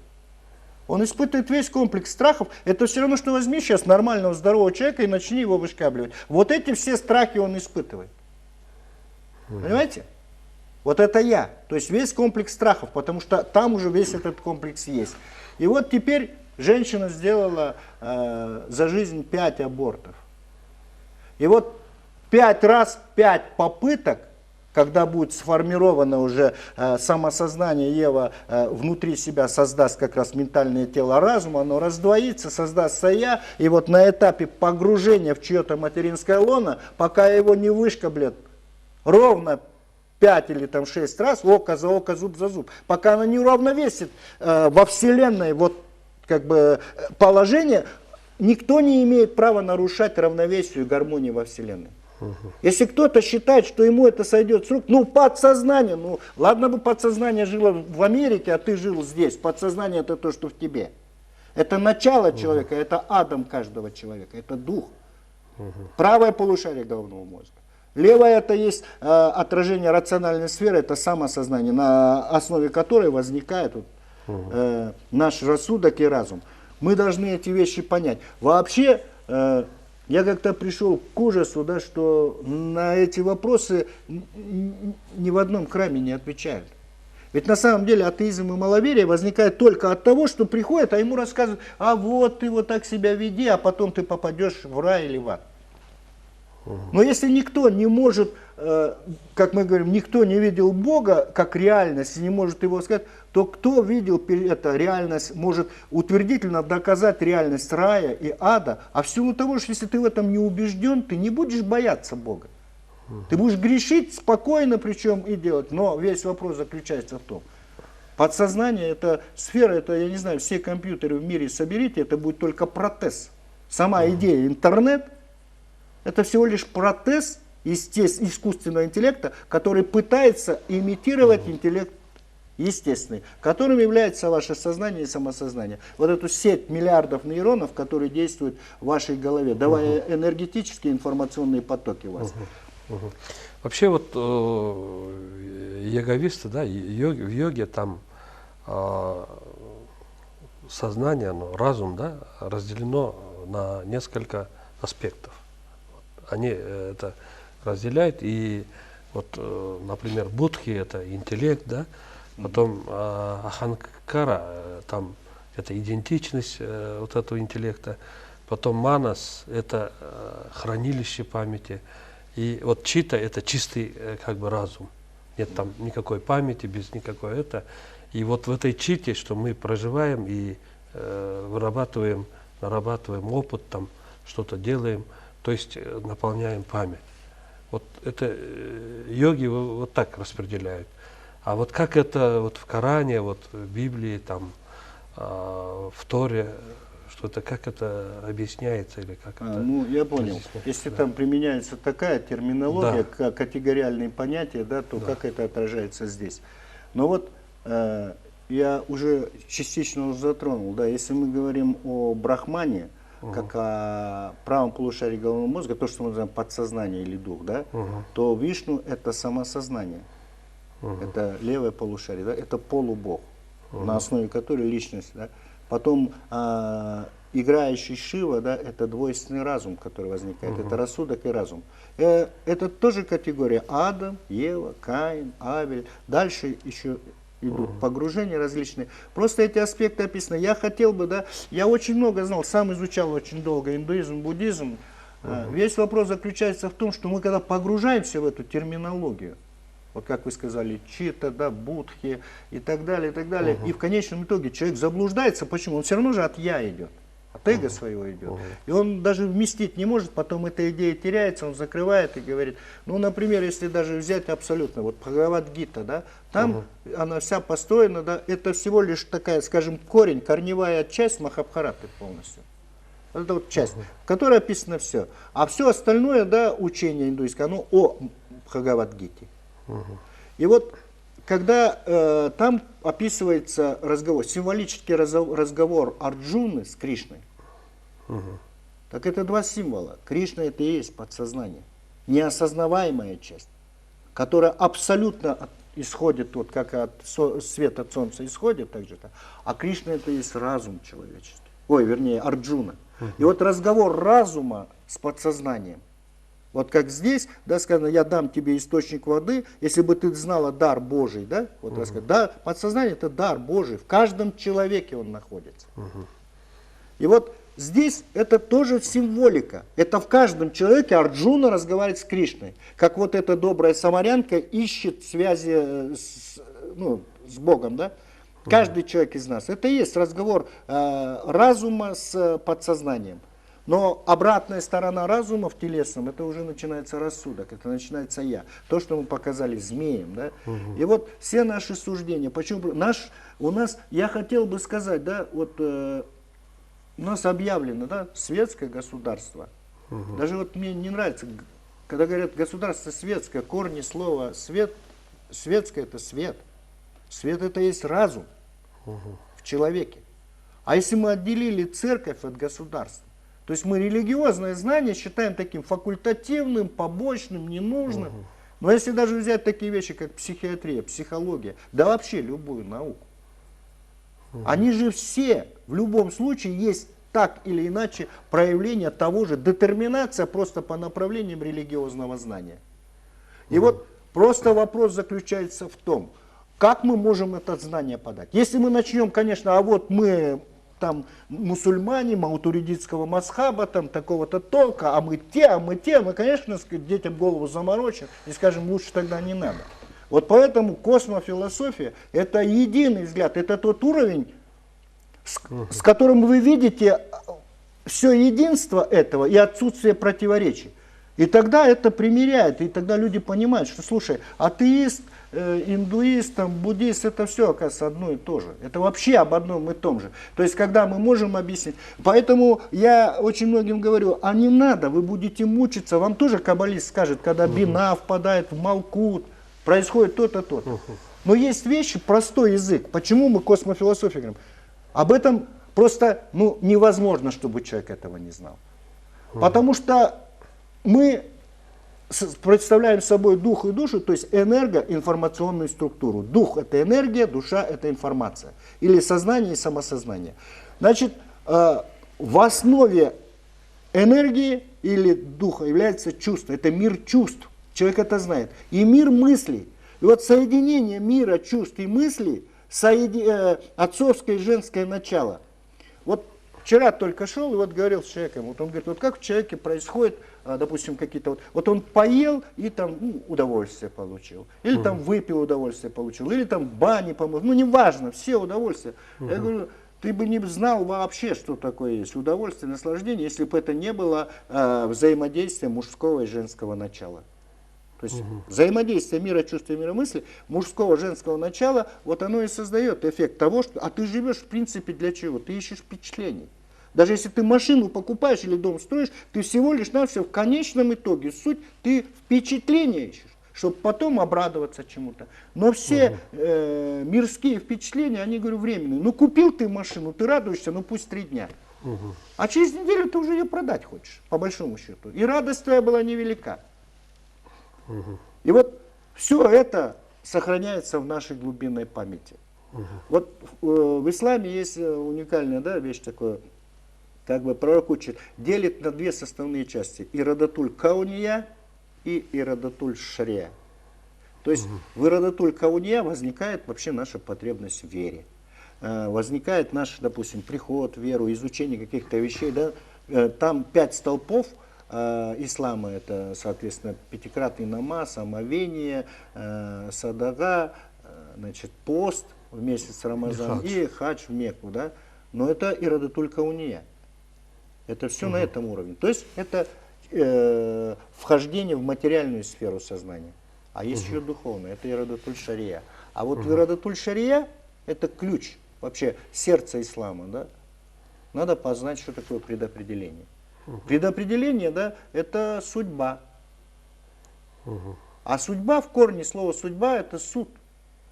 Он испытывает весь комплекс страхов. Это все равно, что возьми сейчас нормального, здорового человека и начни его вышкабливать. Вот эти все страхи он испытывает. Понимаете? Вот это я. То есть весь комплекс страхов, потому что там уже весь этот комплекс есть. И вот теперь женщина сделала за жизнь 5 абортов. И вот 5 раз, 5 попыток, когда будет сформировано уже самосознание, Ева внутри себя создаст как раз ментальное тело разума, оно раздвоится, создастся я, и вот на этапе погружения в чье-то материнское лоно, пока его не вышкаблят ровно 5 или там 6 раз, око за око, зуб за зуб. Пока она не уравновесит во Вселенной вот как бы положение, никто не имеет права нарушать равновесие и гармонию во Вселенной. Если кто-то считает, что ему это сойдет с рук, ну подсознание, ну ладно бы подсознание жило в Америке, а ты жил здесь. Подсознание это то, что в тебе. Это начало человека, это Адам каждого человека, это дух. Правое полушарие головного мозга. Левое это есть отражение рациональной сферы, это самосознание, на основе которой возникает наш рассудок и разум. Мы должны эти вещи понять. Вообще, я как-то пришел к ужасу, да, что на эти вопросы ни в одном храме не отвечают. Ведь на самом деле атеизм и маловерие возникает только от того, что приходят, а ему рассказывают, а вот ты вот так себя веди, а потом ты попадешь в рай или в ад. Но если никто не может, как мы говорим, никто не видел Бога как реальность и не может его сказать, то кто видел эту реальность, может утвердительно доказать реальность рая и ада, а в силу того, что если ты в этом не убежден, ты не будешь бояться Бога. Ты будешь грешить спокойно, причем и делать, но весь вопрос заключается в том, подсознание, это сфера, это, я не знаю, все компьютеры в мире соберите, это будет только протез. Сама идея интернет, это всего лишь протез искусственного интеллекта, который пытается имитировать интеллект естественный, которым является ваше сознание и самосознание. Вот эту сеть миллиардов нейронов, которые действуют в вашей голове, давая энергетические информационные потоки у вас. Вообще вот йоговисты, да, в йоге там сознание, разум, да, разделено на несколько аспектов. Они это разделяют, и вот, например, будхи это интеллект, да, потом аханкара, там это идентичность вот этого интеллекта, потом манас это хранилище памяти, и вот чита это чистый как бы разум, нет там никакой памяти, без никакой это, и вот в этой чите, что мы проживаем и вырабатываем, нарабатываем опыт, там что-то делаем, то есть наполняем память. Вот это йоги вот так распределяют. А вот как это вот в Коране, вот в Библии, там, в Торе, что-то, как это объясняется или как это? Ну, я понял. Если там применяется такая терминология, категориальные понятия, да, то как это отражается здесь? Но вот я уже частично затронул, да, если мы говорим о брахмане, как о правом полушарии головного мозга, то, что мы называем подсознание или дух, да, то Вишну это самосознание, это левое полушарие, да, это полубог, на основе которой личность, да. Потом играющий Шива, да, это двойственный разум, который возникает, это рассудок и разум. Это тоже категория Адам, Ева, Каин, Авель, дальше еще идут погружения различные. Просто эти аспекты описаны. Я хотел бы, да, я очень много знал, сам изучал очень долго индуизм, буддизм. Весь вопрос заключается в том, что мы когда погружаемся в эту терминологию, вот как вы сказали, чита, да, будхи и так далее, и в конечном итоге человек заблуждается. Почему? Он все равно же от я идет, от эго своего идет. И он даже вместить не может, потом эта идея теряется, он закрывает и говорит, ну, например, если даже взять абсолютно, вот Бхагавад-гита, да, там она вся построена, да, это всего лишь такая, скажем, корневая часть Махабхараты полностью. Это вот часть, в которой описано все. А все остальное, да, учение индуистское, оно о Бхагавад-гите. И вот, когда там описывается разговор, символический разговор Арджуны с Кришной, так это два символа. Кришна это и есть подсознание, неосознаваемая часть, которая абсолютно исходит, вот как от света от солнца исходит, так же, а Кришна это и есть разум человеческий, вернее Арджуна. И вот разговор разума с подсознанием, вот как здесь, да, сказано, я дам тебе источник воды, если бы ты знала дар Божий, да, вот рассказать, да, подсознание это дар Божий, в каждом человеке он находится. И вот здесь это тоже символика, это в каждом человеке Арджуна разговаривает с Кришной, как вот эта добрая самарянка ищет связи с Богом, да. Каждый человек из нас, это и есть разговор разума с подсознанием. Но обратная сторона разума в телесном, это уже начинается рассудок, это начинается я. То, что мы показали змеям. Да? И вот все наши суждения, почему у нас, я хотел бы сказать, да, вот у нас объявлено, да, светское государство. Даже вот мне не нравится, когда говорят государство светское, корни слова свет, светское это свет. Свет это есть разум в человеке. А если мы отделили церковь от государства, то есть мы религиозное знание считаем таким факультативным, побочным, ненужным. Но если даже взять такие вещи, как психиатрия, психология, да вообще любую науку, они же все в любом случае есть так или иначе проявление того же, детерминация просто по направлениям религиозного знания. И вот просто вопрос заключается в том, как мы можем это знание подать. Если мы начнем, конечно, а вот мы там мусульмане, маутуридитского масхаба, там такого-то толка, а мы те, мы, конечно, детям голову заморочим и скажем, лучше тогда не надо. Вот поэтому космофилософия – это единый взгляд, это тот уровень, с которым вы видите все единство этого и отсутствие противоречий. И тогда это примиряет, и тогда люди понимают, что, слушай, атеист, индуист, там, буддист, это все, оказывается, одно и то же. Это вообще об одном и том же. То есть, когда мы можем объяснить. Поэтому я очень многим говорю, а не надо, вы будете мучиться. Вам тоже каббалист скажет, когда бина впадает в малкут, происходит то-то, то-то. Но есть вещи, простой язык. Почему мы космофилософию говорим? Об этом просто невозможно, чтобы человек этого не знал. Потому что мы представляем собой дух и душу, то есть энергоинформационную структуру. Дух – это энергия, душа – это информация. Или сознание и самосознание. Значит, в основе энергии или духа является чувство. Это мир чувств. Человек это знает. И мир мыслей. И вот соединение мира чувств и мыслей, отцовское и женское начало. Вот вчера только шел и вот говорил с человеком, вот он говорит, вот как в человеке происходит, допустим, какие-то вот он поел и там удовольствие получил, или там выпил, удовольствие получил, или там в бане помыл, неважно, все удовольствия. Я говорю, ты бы не знал вообще, что такое есть удовольствие, наслаждение, если бы это не было взаимодействия мужского и женского начала. То есть взаимодействие мира чувств и мира мысли, мужского, женского начала, вот оно и создает эффект того, что... А ты живешь, в принципе, для чего? Ты ищешь впечатлений. Даже если ты машину покупаешь или дом строишь, ты всего лишь навсего в конечном итоге, суть, ты впечатления ищешь, чтобы потом обрадоваться чему-то. Но все мирские впечатления, они, говорю, временные. Ну, купил ты машину, ты радуешься, ну, пусть 3 дня. А через неделю ты уже ее продать хочешь, по большому счету. И радость твоя была невелика. И вот все это сохраняется в нашей глубинной памяти. Вот в исламе есть уникальная, да, вещь такая, как бы пророк учит, делит на 2 составные части: ирадатуль кауния и ирадатуль шария. То есть в ирадатуль кауния возникает вообще наша потребность в вере. Возникает наш, допустим, приход в веру, изучение каких-то вещей. Да? Там 5 столпов ислама, это, соответственно, 5-кратный намаз, омовение, садага, значит, пост в месяц Рамазан и хадж в Мекку. Да? Но это ирадатуль кауния. Это все на этом уровне. То есть это вхождение в материальную сферу сознания. А есть еще духовное, это ирадатуль шария. А вот ирадатуль шария это ключ, вообще сердце ислама. Да? Надо познать, что такое предопределение. Предопределение, да, это судьба. А судьба, в корне слова судьба, это суд.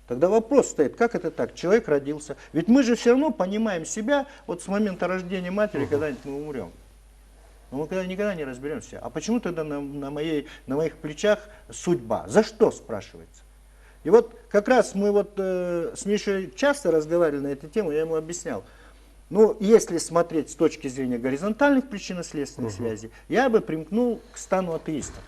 Тогда вопрос стоит, как это так? Человек родился. Ведь мы же все равно понимаем себя вот с момента рождения матери, когда-нибудь мы умрем. Но мы никогда не разберемся. А почему тогда на моих плечах судьба? За что, спрашивается? И вот как раз мы вот с Мишей часто разговаривали на эту тему, я ему объяснял. Ну, если смотреть с точки зрения горизонтальных причинно-следственных связей, я бы примкнул к стану атеистов.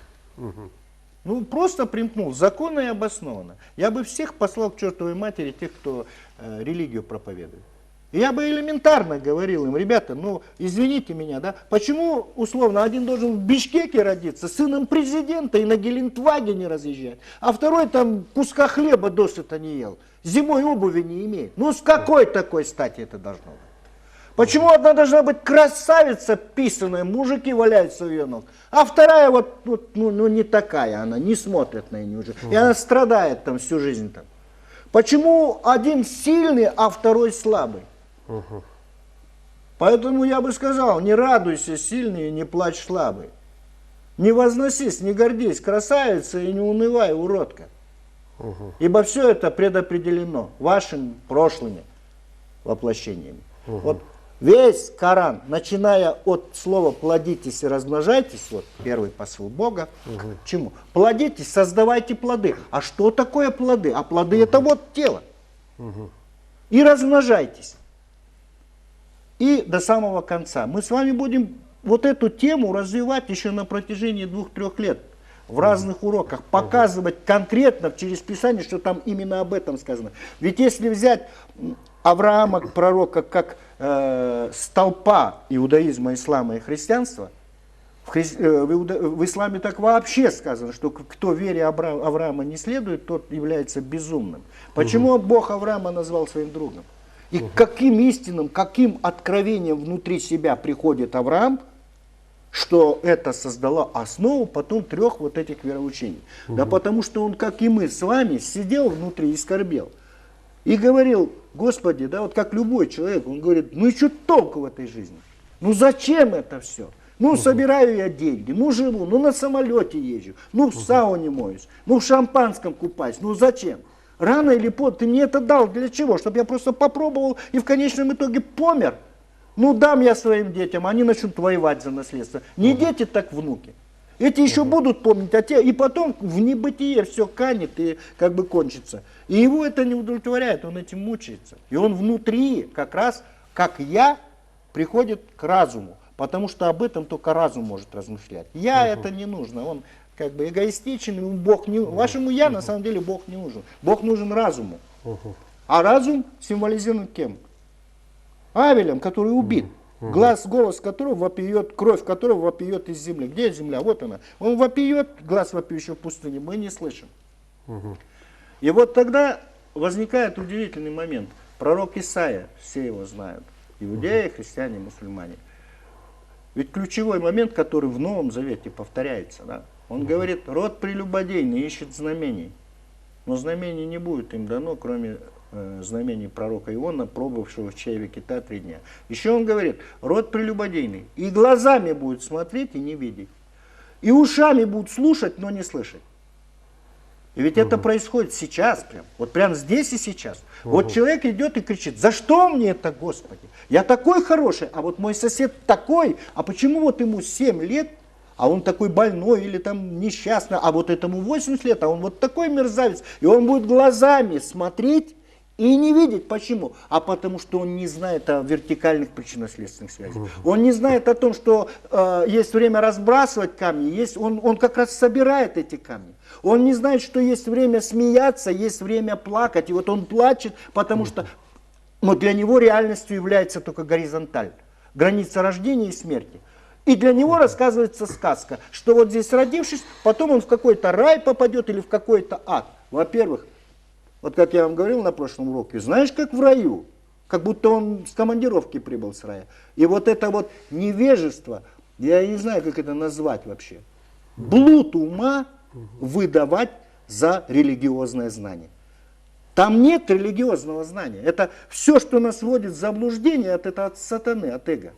Ну, просто примкнул, законно и обоснованно. Я бы всех послал к чертовой матери, тех, кто религию проповедует. И я бы элементарно говорил им, ребята, ну, извините меня, да, почему, условно, один должен в Бишкеке родиться, сыном президента и на Гелендвагене разъезжать, а второй там куска хлеба досыта не ел, зимой обуви не имеет. Ну, с какой такой стати это должно быть? Почему одна должна быть красавица писаная, мужики валяются у ее ног, а вторая вот ну, не такая, она не смотрит на нее уже, и она страдает там всю жизнь там. Почему один сильный, а второй слабый? Поэтому я бы сказал, не радуйся сильный и не плачь слабый. Не возносись, не гордись, красавица, и не унывай, уродка. Ибо все это предопределено вашими прошлыми воплощениями. Вот весь Коран, начиная от слова «плодитесь и размножайтесь», вот первый посыл Бога, к чему? Плодитесь, создавайте плоды. А что такое плоды? А плоды это вот тело. И размножайтесь. И до самого конца. Мы с вами будем вот эту тему развивать еще на протяжении 2-3 лет. В разных уроках. Показывать конкретно через Писание, что там именно об этом сказано. Ведь если взять Авраама, пророка, как столпа иудаизма, ислама и христианства, в исламе так вообще сказано, что кто вере Авраама не следует, тот является безумным. Почему Бог Авраама назвал своим другом? И каким истинным, каким откровением внутри себя приходит Авраам, что это создало основу потом 3 вот этих вероучений. Да потому что он, как и мы с вами, сидел внутри и скорбел. И говорил: Господи, да вот как любой человек, он говорит: ну и что толку в этой жизни? Ну зачем это все? Ну собираю я деньги, ну живу, ну на самолете езжу, ну в сауне моюсь, ну в шампанском купаюсь, ну зачем? Рано или поздно ты мне это дал для чего? Чтобы я просто попробовал и в конечном итоге помер? Ну дам я своим детям, они начнут воевать за наследство. Не дети, так внуки. Эти еще будут помнить, а те, и потом в небытие все канет и как бы кончится. И его это не удовлетворяет, он этим мучается. И он внутри, как раз, как я, приходит к разуму. Потому что об этом только разум может размышлять. Я это не нужно, он как бы эгоистичен, ему Бог не, вашему я на самом деле Бог не нужен. Бог нужен разуму. А разум символизирован кем? Авелем, который убит. Голос которого вопиет, кровь которого вопиет из земли. Где земля? Вот она. Он вопиет, глаз вопиющий в пустыне, мы не слышим. И вот тогда возникает удивительный момент. Пророк Исаия, все его знают. Иудеи, христиане, мусульмане. Ведь ключевой момент, который в Новом Завете повторяется. Да? Он говорит: род прелюбодейный ищет знамений. Но знамений не будет им дано, кроме знамений пророка Иона, пробовавшего в чреве кита 3 дня. Еще он говорит: род прелюбодейный, и глазами будет смотреть и не видеть, и ушами будут слушать, но не слышать. И ведь это происходит сейчас, вот прям здесь и сейчас. Вот человек идет и кричит: за что мне это, Господи? Я такой хороший, а вот мой сосед такой, а почему вот ему 7 лет, а он такой больной или там несчастный, а вот этому 80 лет, а он вот такой мерзавец, и он будет глазами смотреть и не видеть. Почему? А потому что он не знает о вертикальных причинно-следственных связях. Он не знает о том, что есть время разбрасывать камни, он как раз собирает эти камни. Он не знает, что есть время смеяться, есть время плакать. И вот он плачет, потому что для него реальностью является только горизонталь, граница рождения и смерти. И для него рассказывается сказка, что вот здесь родившись, потом он в какой-то рай попадет или в какой-то ад. Во-первых, вот как я вам говорил на прошлом уроке, знаешь, как в раю, как будто он с командировки прибыл с рая. И вот это вот невежество, я не знаю, как это назвать вообще, блуд ума выдавать за религиозное знание. Там нет религиозного знания. Это все, что нас вводит в заблуждение, это от сатаны, от эго.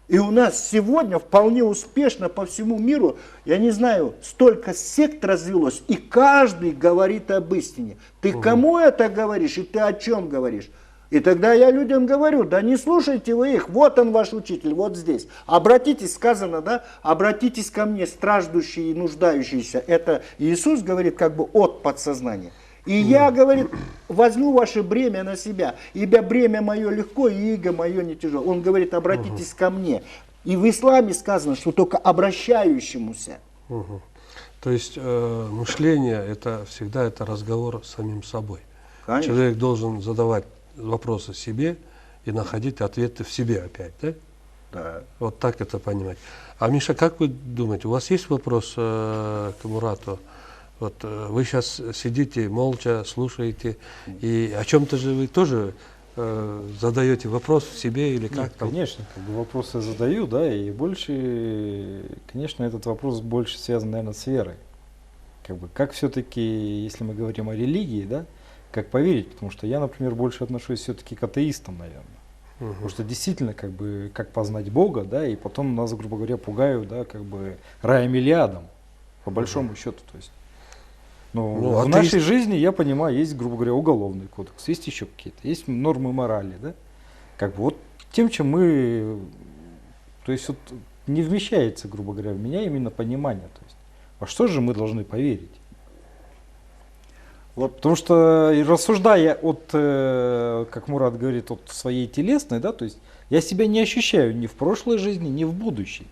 И у нас сегодня вполне успешно по всему миру, я не знаю, столько сект развелось, и каждый говорит об истине. Ты кому это говоришь, и ты о чем говоришь? И тогда я людям говорю: да не слушайте вы их, вот он ваш учитель, вот здесь. Обратитесь, сказано, да, обратитесь ко мне, страждущие и нуждающиеся. Это Иисус говорит как бы от подсознания. И я, говорит, возьму ваше бремя на себя, ибо бремя мое легко, и иго мое не тяжело. Он говорит: обратитесь ко мне. И в исламе сказано, что только обращающемуся. То есть мышление это всегда это разговор с самим собой. Конечно. Человек должен задавать вопросы себе и находить ответы в себе опять, да? Да. Вот так это понимать. А Миша, как вы думаете, у вас есть вопрос к Мурату? Вот вы сейчас сидите молча, слушаете, и о чем-то же вы тоже задаете вопрос себе или как Нет, там? конечно, как бы вопросы я задаю, да, и больше, конечно, этот вопрос больше связан, наверное, с верой. Как бы, как все-таки, если мы говорим о религии, да, как поверить, потому что я, например, больше отношусь все-таки к атеистам, наверное. Потому что действительно, как бы, как познать Бога, да, и потом нас, грубо говоря, пугают, да, как бы раем или адом, по большому счету, то есть. Но Ну, в атеист- нашей жизни, я понимаю, есть, грубо говоря, уголовный кодекс, есть еще какие-то, есть нормы морали, да. Как бы вот тем, чем мы, то есть вот не вмещается, грубо говоря, в меня именно понимание, то есть, во что же мы должны поверить? Вот Потому что и рассуждая от, как Мурат говорит, от своей телесной, да, то есть я себя не ощущаю ни в прошлой жизни, ни в будущей.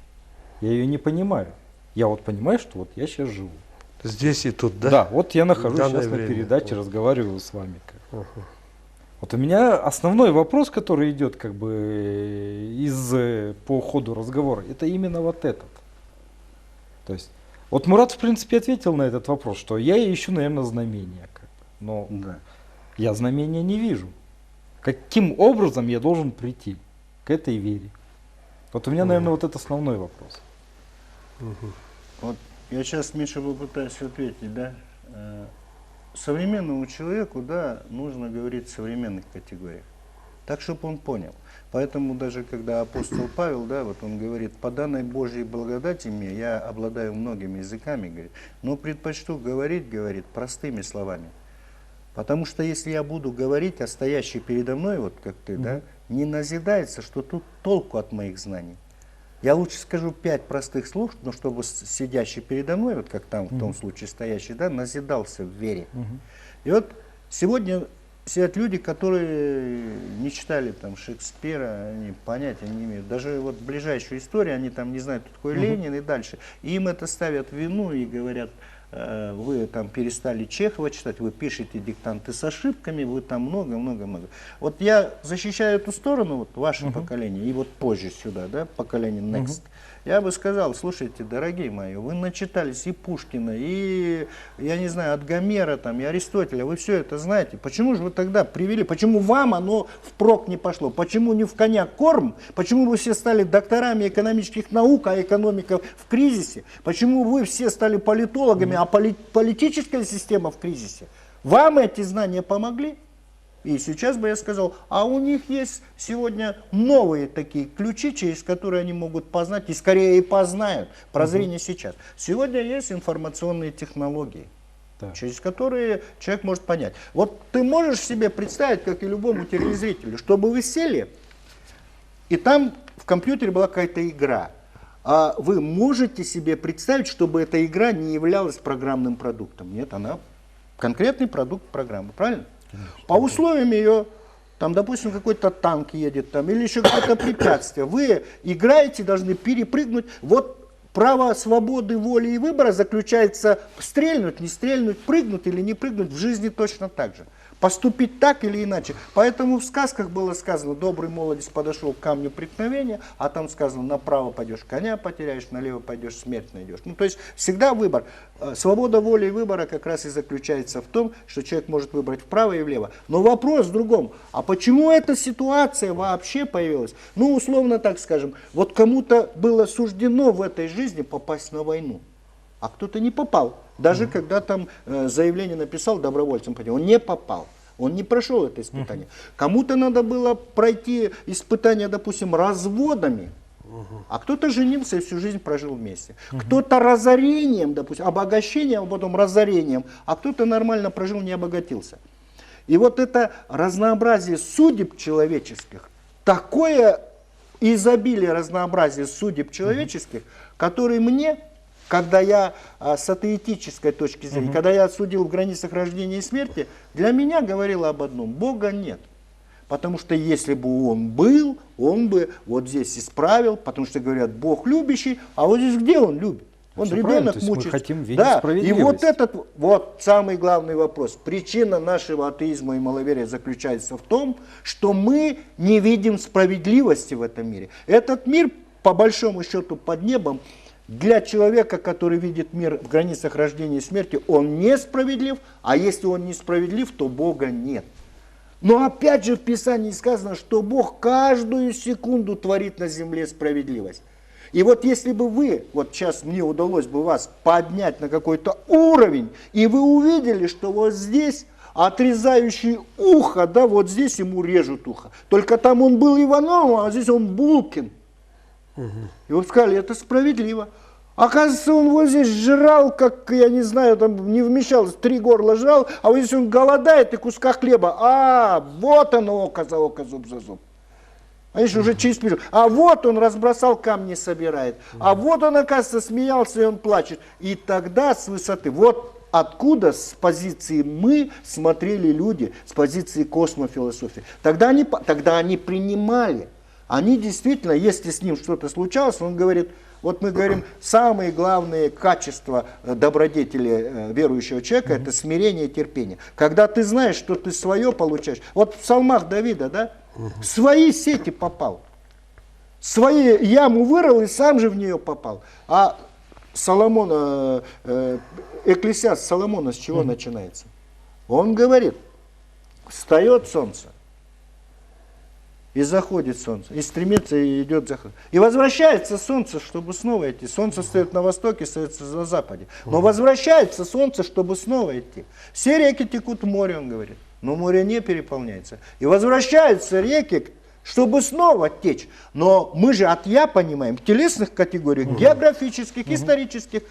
Я ее не понимаю. Я вот понимаю, что вот я сейчас живу. Здесь и тут, да? Да, вот я нахожусь данное сейчас на время. передаче, разговариваю с вами. Ага. Вот у меня основной вопрос, который идет как бы по ходу разговора, это именно вот этот. То есть, вот Мурат, в принципе, ответил на этот вопрос, что я ищу, наверное, знамения. Как бы, но да. я знамения не вижу. Каким образом я должен прийти к этой вере? Вот у меня, наверное, вот это основной вопрос. Вот я сейчас, Миша, попытаюсь ответить, да. Современному человеку, да, нужно говорить в современных категориях, так, чтобы он понял. Поэтому даже когда апостол Павел, да, вот он говорит, по данной Божьей благодати мне, я обладаю многими языками, говорит, но предпочту говорить, говорит, простыми словами. Потому что если я буду говорить, а стоящий передо мной, вот как ты, да, не назидается, что тут толку от моих знаний. Я лучше скажу 5 простых слов, но чтобы сидящий передо мной, вот как там в том случае стоящий, да, назидался в вере. И вот сегодня сидят люди, которые не читали там Шекспира, они понятия не имеют. Даже вот ближайшую историю, они там не знают, кто такой Ленин и дальше. И им это ставят в вину и говорят, вы там перестали Чехова читать, вы пишете диктанты с ошибками, вы там много-много-много. Вот я защищаю эту сторону, вот ваше поколение, и вот позже сюда, да, поколение Next. Я бы сказал, слушайте, дорогие мои, вы начитались и Пушкина, и, я не знаю, от Гомера там, и Аристотеля, вы все это знаете. Почему же вы тогда привели, почему вам оно впрок не пошло? Почему не в коня корм? Почему вы все стали докторами экономических наук, а экономика в кризисе? Почему вы все стали политологами, а политическая система в кризисе? Вам эти знания помогли? И сейчас бы я сказал, а у них есть сегодня новые такие ключи, через которые они могут познать, и скорее и познают прозрение сейчас. Сегодня есть информационные технологии, через которые человек может понять. Вот ты можешь себе представить, как и любому телезрителю, чтобы вы сели, и там в компьютере была какая-то игра. А вы можете себе представить, чтобы эта игра не являлась программным продуктом? Нет, она конкретный продукт программы, правильно? По условиям ее, там, допустим, какой-то танк едет, там, или еще какое-то препятствие. Вы играете, должны перепрыгнуть. Вот право свободы, воли и выбора заключается стрельнуть, не стрельнуть, прыгнуть или не прыгнуть. В жизни точно так же. Поступить так или иначе. Поэтому в сказках было сказано, добрый молодец подошел к камню преткновения, а там сказано, направо пойдешь, коня потеряешь, налево пойдешь, смерть найдешь. Ну, то есть всегда выбор. Свобода воли и выбора как раз и заключается в том, что человек может выбрать вправо и влево. Но вопрос в другом. А почему эта ситуация вообще появилась? Ну, условно так скажем, вот кому-то было суждено в этой жизни попасть на войну, а кто-то не попал. Даже когда там заявление написал добровольцем, он не попал, он не прошел это испытание. Кому-то надо было пройти испытание, допустим, разводами, а кто-то женился и всю жизнь прожил вместе. Кто-то разорением, допустим, обогащением, а потом разорением, а кто-то нормально прожил, не обогатился. И вот это разнообразие судеб человеческих, такое изобилие разнообразия судеб человеческих, которые мне... Когда я с атеистической точки зрения, когда я судил в границах рождения и смерти, для меня говорило об одном: Бога нет. Потому что если бы он был, он бы вот здесь исправил, потому что говорят, Бог любящий, а вот здесь где он любит? Он ребенок мучается. Мы хотим видеть да, справедливость. и вот этот вот самый главный вопрос. Причина нашего атеизма и маловерия заключается в том, что мы не видим справедливости в этом мире. Этот мир, по большому счету, под небом, для человека, который видит мир в границах рождения и смерти, он несправедлив, а если он несправедлив, то Бога нет. Но опять же в Писании сказано, что Бог каждую секунду творит на земле справедливость. И вот если бы вы, вот сейчас мне удалось бы вас поднять на какой-то уровень, и вы увидели, что вот здесь отрезающий ухо, да, вот здесь ему режут ухо. Только там он был Ивановым, а здесь он Булкин. И вот сказали, это справедливо. Оказывается, он вот здесь жрал, как, я не знаю, там не вмещалось, 3 горла жрал, а вот здесь он голодает и куска хлеба. А, вот оно, око за око, зуб за зуб. А еще уже через период. А вот он разбросал камни, собирает. А вот он, оказывается, смеялся, и он плачет. И тогда с высоты, вот откуда с позиции мы смотрели люди, с позиции космофилософии. Тогда они принимали. Они действительно, если с ним что-то случалось, он говорит, вот мы говорим, самые главные качества добродетели верующего человека, это смирение и терпение. Когда ты знаешь, что ты свое получаешь. Вот в псалмах Давида, да, в свои сети попал. Свои яму вырыл и сам же в нее попал. А Соломон, Экклесиаст Соломона с чего начинается? Он говорит, встает солнце, и заходит солнце, и стремится, и идет заход. И возвращается солнце, чтобы снова идти. Солнце стоит на востоке, стоит на западе. Но возвращается солнце, чтобы снова идти. Все реки текут в море, он говорит. Но море не переполняется. И возвращаются реки, чтобы снова течь. Но мы же от «я» понимаем в телесных категориях, географических, исторических.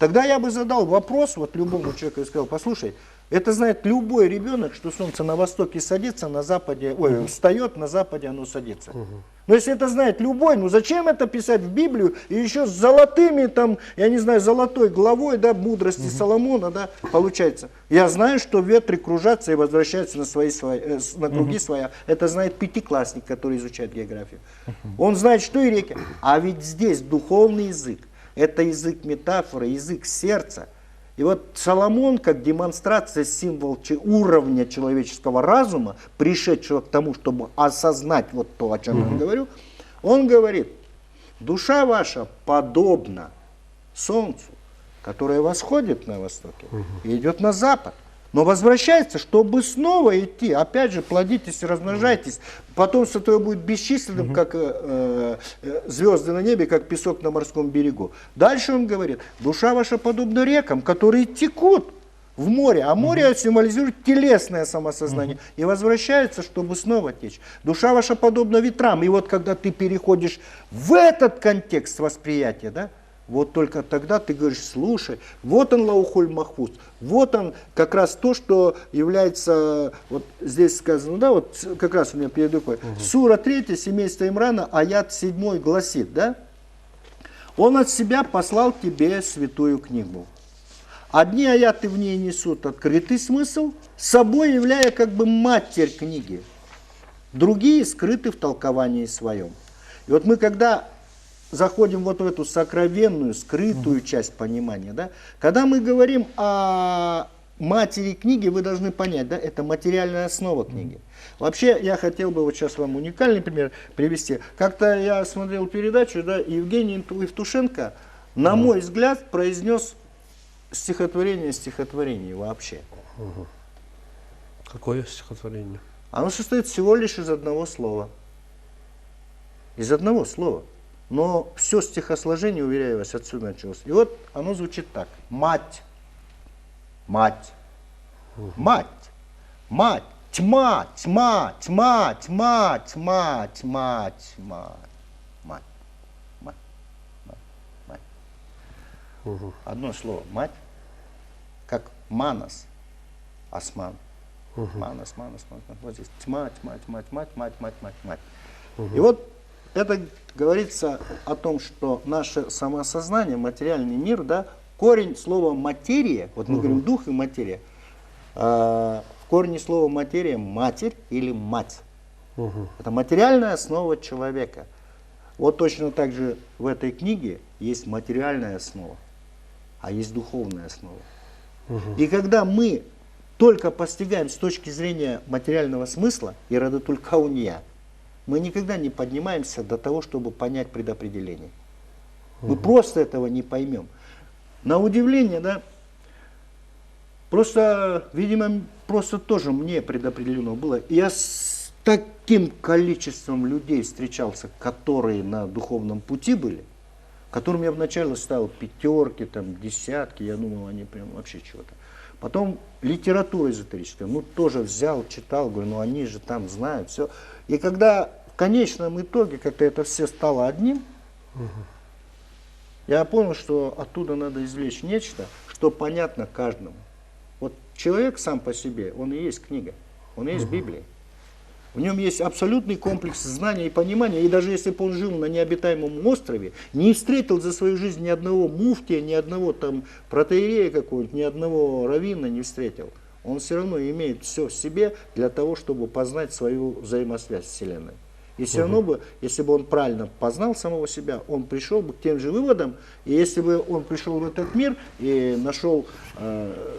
Тогда я бы задал вопрос вот любому человеку и сказал, послушай, это знает любой ребенок, что солнце на востоке садится, на западе, встает, на западе оно садится. Но если это знает любой, ну зачем это писать в Библию и еще с золотыми, там, я не знаю, золотой главой, да, мудрости Соломона, да, получается. Я знаю, что ветры кружатся и возвращаются на круги своя. Это знает пятиклассник, который изучает географию. Он знает, что и реки. А ведь здесь духовный язык. Это язык метафоры, язык сердца. И вот Соломон, как демонстрация, символ уровня человеческого разума, пришедшего к тому, чтобы осознать вот то, о чем я говорю, он говорит, душа ваша подобна солнцу, которое восходит на востоке и идет на запад. Но возвращается, чтобы снова идти. Опять же, плодитесь и размножайтесь. Потомство твое будет бесчисленным, как звезды на небе, как песок на морском берегу. Дальше он говорит, душа ваша подобна рекам, которые текут в море. А море символизирует телесное самосознание. И возвращается, чтобы снова течь. Душа ваша подобна ветрам. И вот когда ты переходишь в этот контекст восприятия, да, вот только тогда ты говоришь, слушай, вот он Лаухуль Махфуз, вот он как раз то, что является, вот здесь сказано, да, вот как раз у меня перед рукой, сура 3, семейство Имрана, аят 7 гласит, да, он от себя послал тебе святую книгу. Одни аяты в ней несут открытый смысл, собой являя как бы матерь книги, другие скрыты в толковании своем. И вот мы когда заходим вот в эту сокровенную, скрытую часть понимания, да? Когда мы говорим о матери книги, вы должны понять, да, это материальная основа книги. Вообще, я хотел бы вот сейчас вам уникальный пример привести. Как-то я смотрел передачу, да, Евгений Евтушенко, на мой взгляд, произнес стихотворение вообще. Какое стихотворение? Оно состоит всего лишь из одного слова. Из одного слова. Но все стихосложение, уверяю вас, отсюда началось. И вот оно звучит так. Мать, мать, мать, мать, тьма, тьма, тьма, тьма, тьма, тьма, тьма, мать, мать, мать, мать. Одно слово, мать, как манас, осман. Манас, манас, манас. Вот здесь тьма, тьма, тьма, тьма, мать, мать, мать, мать. И вот это говорится о том, что наше самосознание, материальный мир, да, корень слова материя, вот мы говорим дух и материя, в корне слова материя матерь или мать. Это материальная основа человека. Вот точно так же в этой книге есть материальная основа, а есть духовная основа. И когда мы только постигаем с точки зрения материального смысла и радатуль кауния, мы никогда не поднимаемся до того, чтобы понять предопределение. Мы просто этого не поймем. На удивление, да, Просто, видимо, просто тоже мне предопределено было. Я с таким количеством людей встречался, которые на духовном пути были, которым я вначале ставил пятерки, там, десятки, я думал, они прям вообще чего-то. Потом литература эзотерическая, ну тоже взял, читал, говорю, ну они же там знают все. И когда в конечном итоге, как-то это все стало одним, я понял, что оттуда надо извлечь нечто, что понятно каждому. Вот человек сам по себе, он и есть книга, он и есть Библия. В нем есть абсолютный комплекс знания и понимания. И даже если бы он жил на необитаемом острове, не встретил за свою жизнь ни одного муфтия, ни одного там протоиерея какого-нибудь, ни одного раввина не встретил, он все равно имеет все в себе для того, чтобы познать свою взаимосвязь с Вселенной. И все равно бы, если бы он правильно познал самого себя, он пришел бы к тем же выводам. И если бы он пришел в этот мир и нашел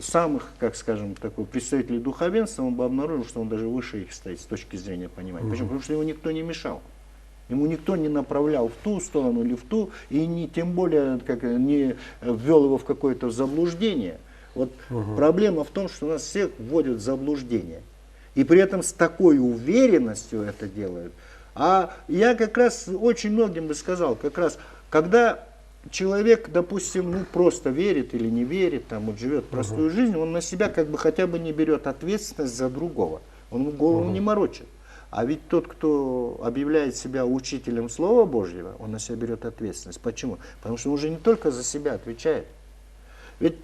самых, как скажем, такой представителей духовенства, он бы обнаружил, что он даже выше их стоит с точки зрения понимания. Почему? Потому что ему никто не мешал. Ему никто не направлял в ту сторону или в ту, и не, тем более не ввел его в какое-то заблуждение. Вот проблема в том, что нас всех вводят в заблуждение. И при этом с такой уверенностью это делают. А я как раз очень многим бы сказал, как раз, когда человек, допустим, ну просто верит или не верит, там вот живет простую жизнь, он на себя как бы хотя бы не берет ответственность за другого. Он ему голову не морочит. А ведь тот, кто объявляет себя учителем Слова Божьего, он на себя берет ответственность. Почему? Потому что он уже не только за себя отвечает. Ведь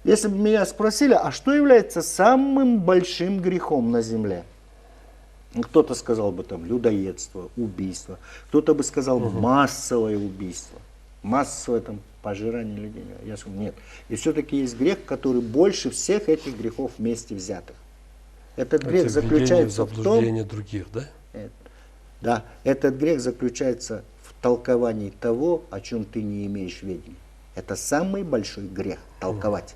если бы меня спросили, а что является самым большим грехом на земле? Кто-то сказал бы там людоедство, убийство, кто-то бы сказал массовое убийство, массовое там пожирание людей. Я сказал, нет. И все-таки есть грех, который больше всех этих грехов вместе взятых. Этот грех заключается в том, других, да? Да, этот грех заключается в толковании того, о чем ты не имеешь ведения. Это самый большой грех толковать.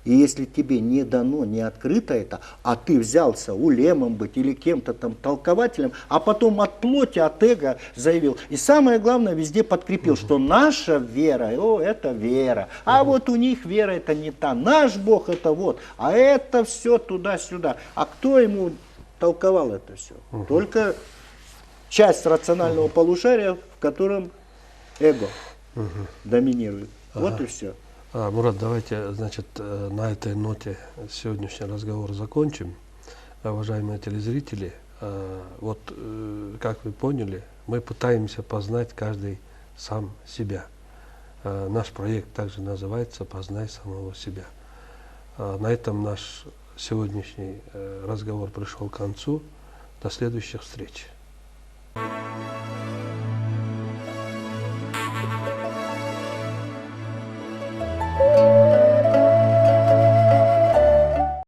И если тебе не дано, не открыто это, а ты взялся улемом быть или кем-то там толкователем, а потом от плоти, от эго заявил. И самое главное, везде подкрепил, что наша вера, это вера. А вот у них вера это не та. Наш Бог это вот. А это все туда-сюда. А кто ему толковал это все? Только часть рационального полушария, в котором эго доминирует. Вот и все. Мурат, давайте, значит, на этой ноте сегодняшний разговор закончим. Уважаемые телезрители, вот, как вы поняли, мы пытаемся познать каждый сам себя. Наш проект также называется «Познай самого себя». На этом наш сегодняшний разговор пришел к концу. До следующих встреч.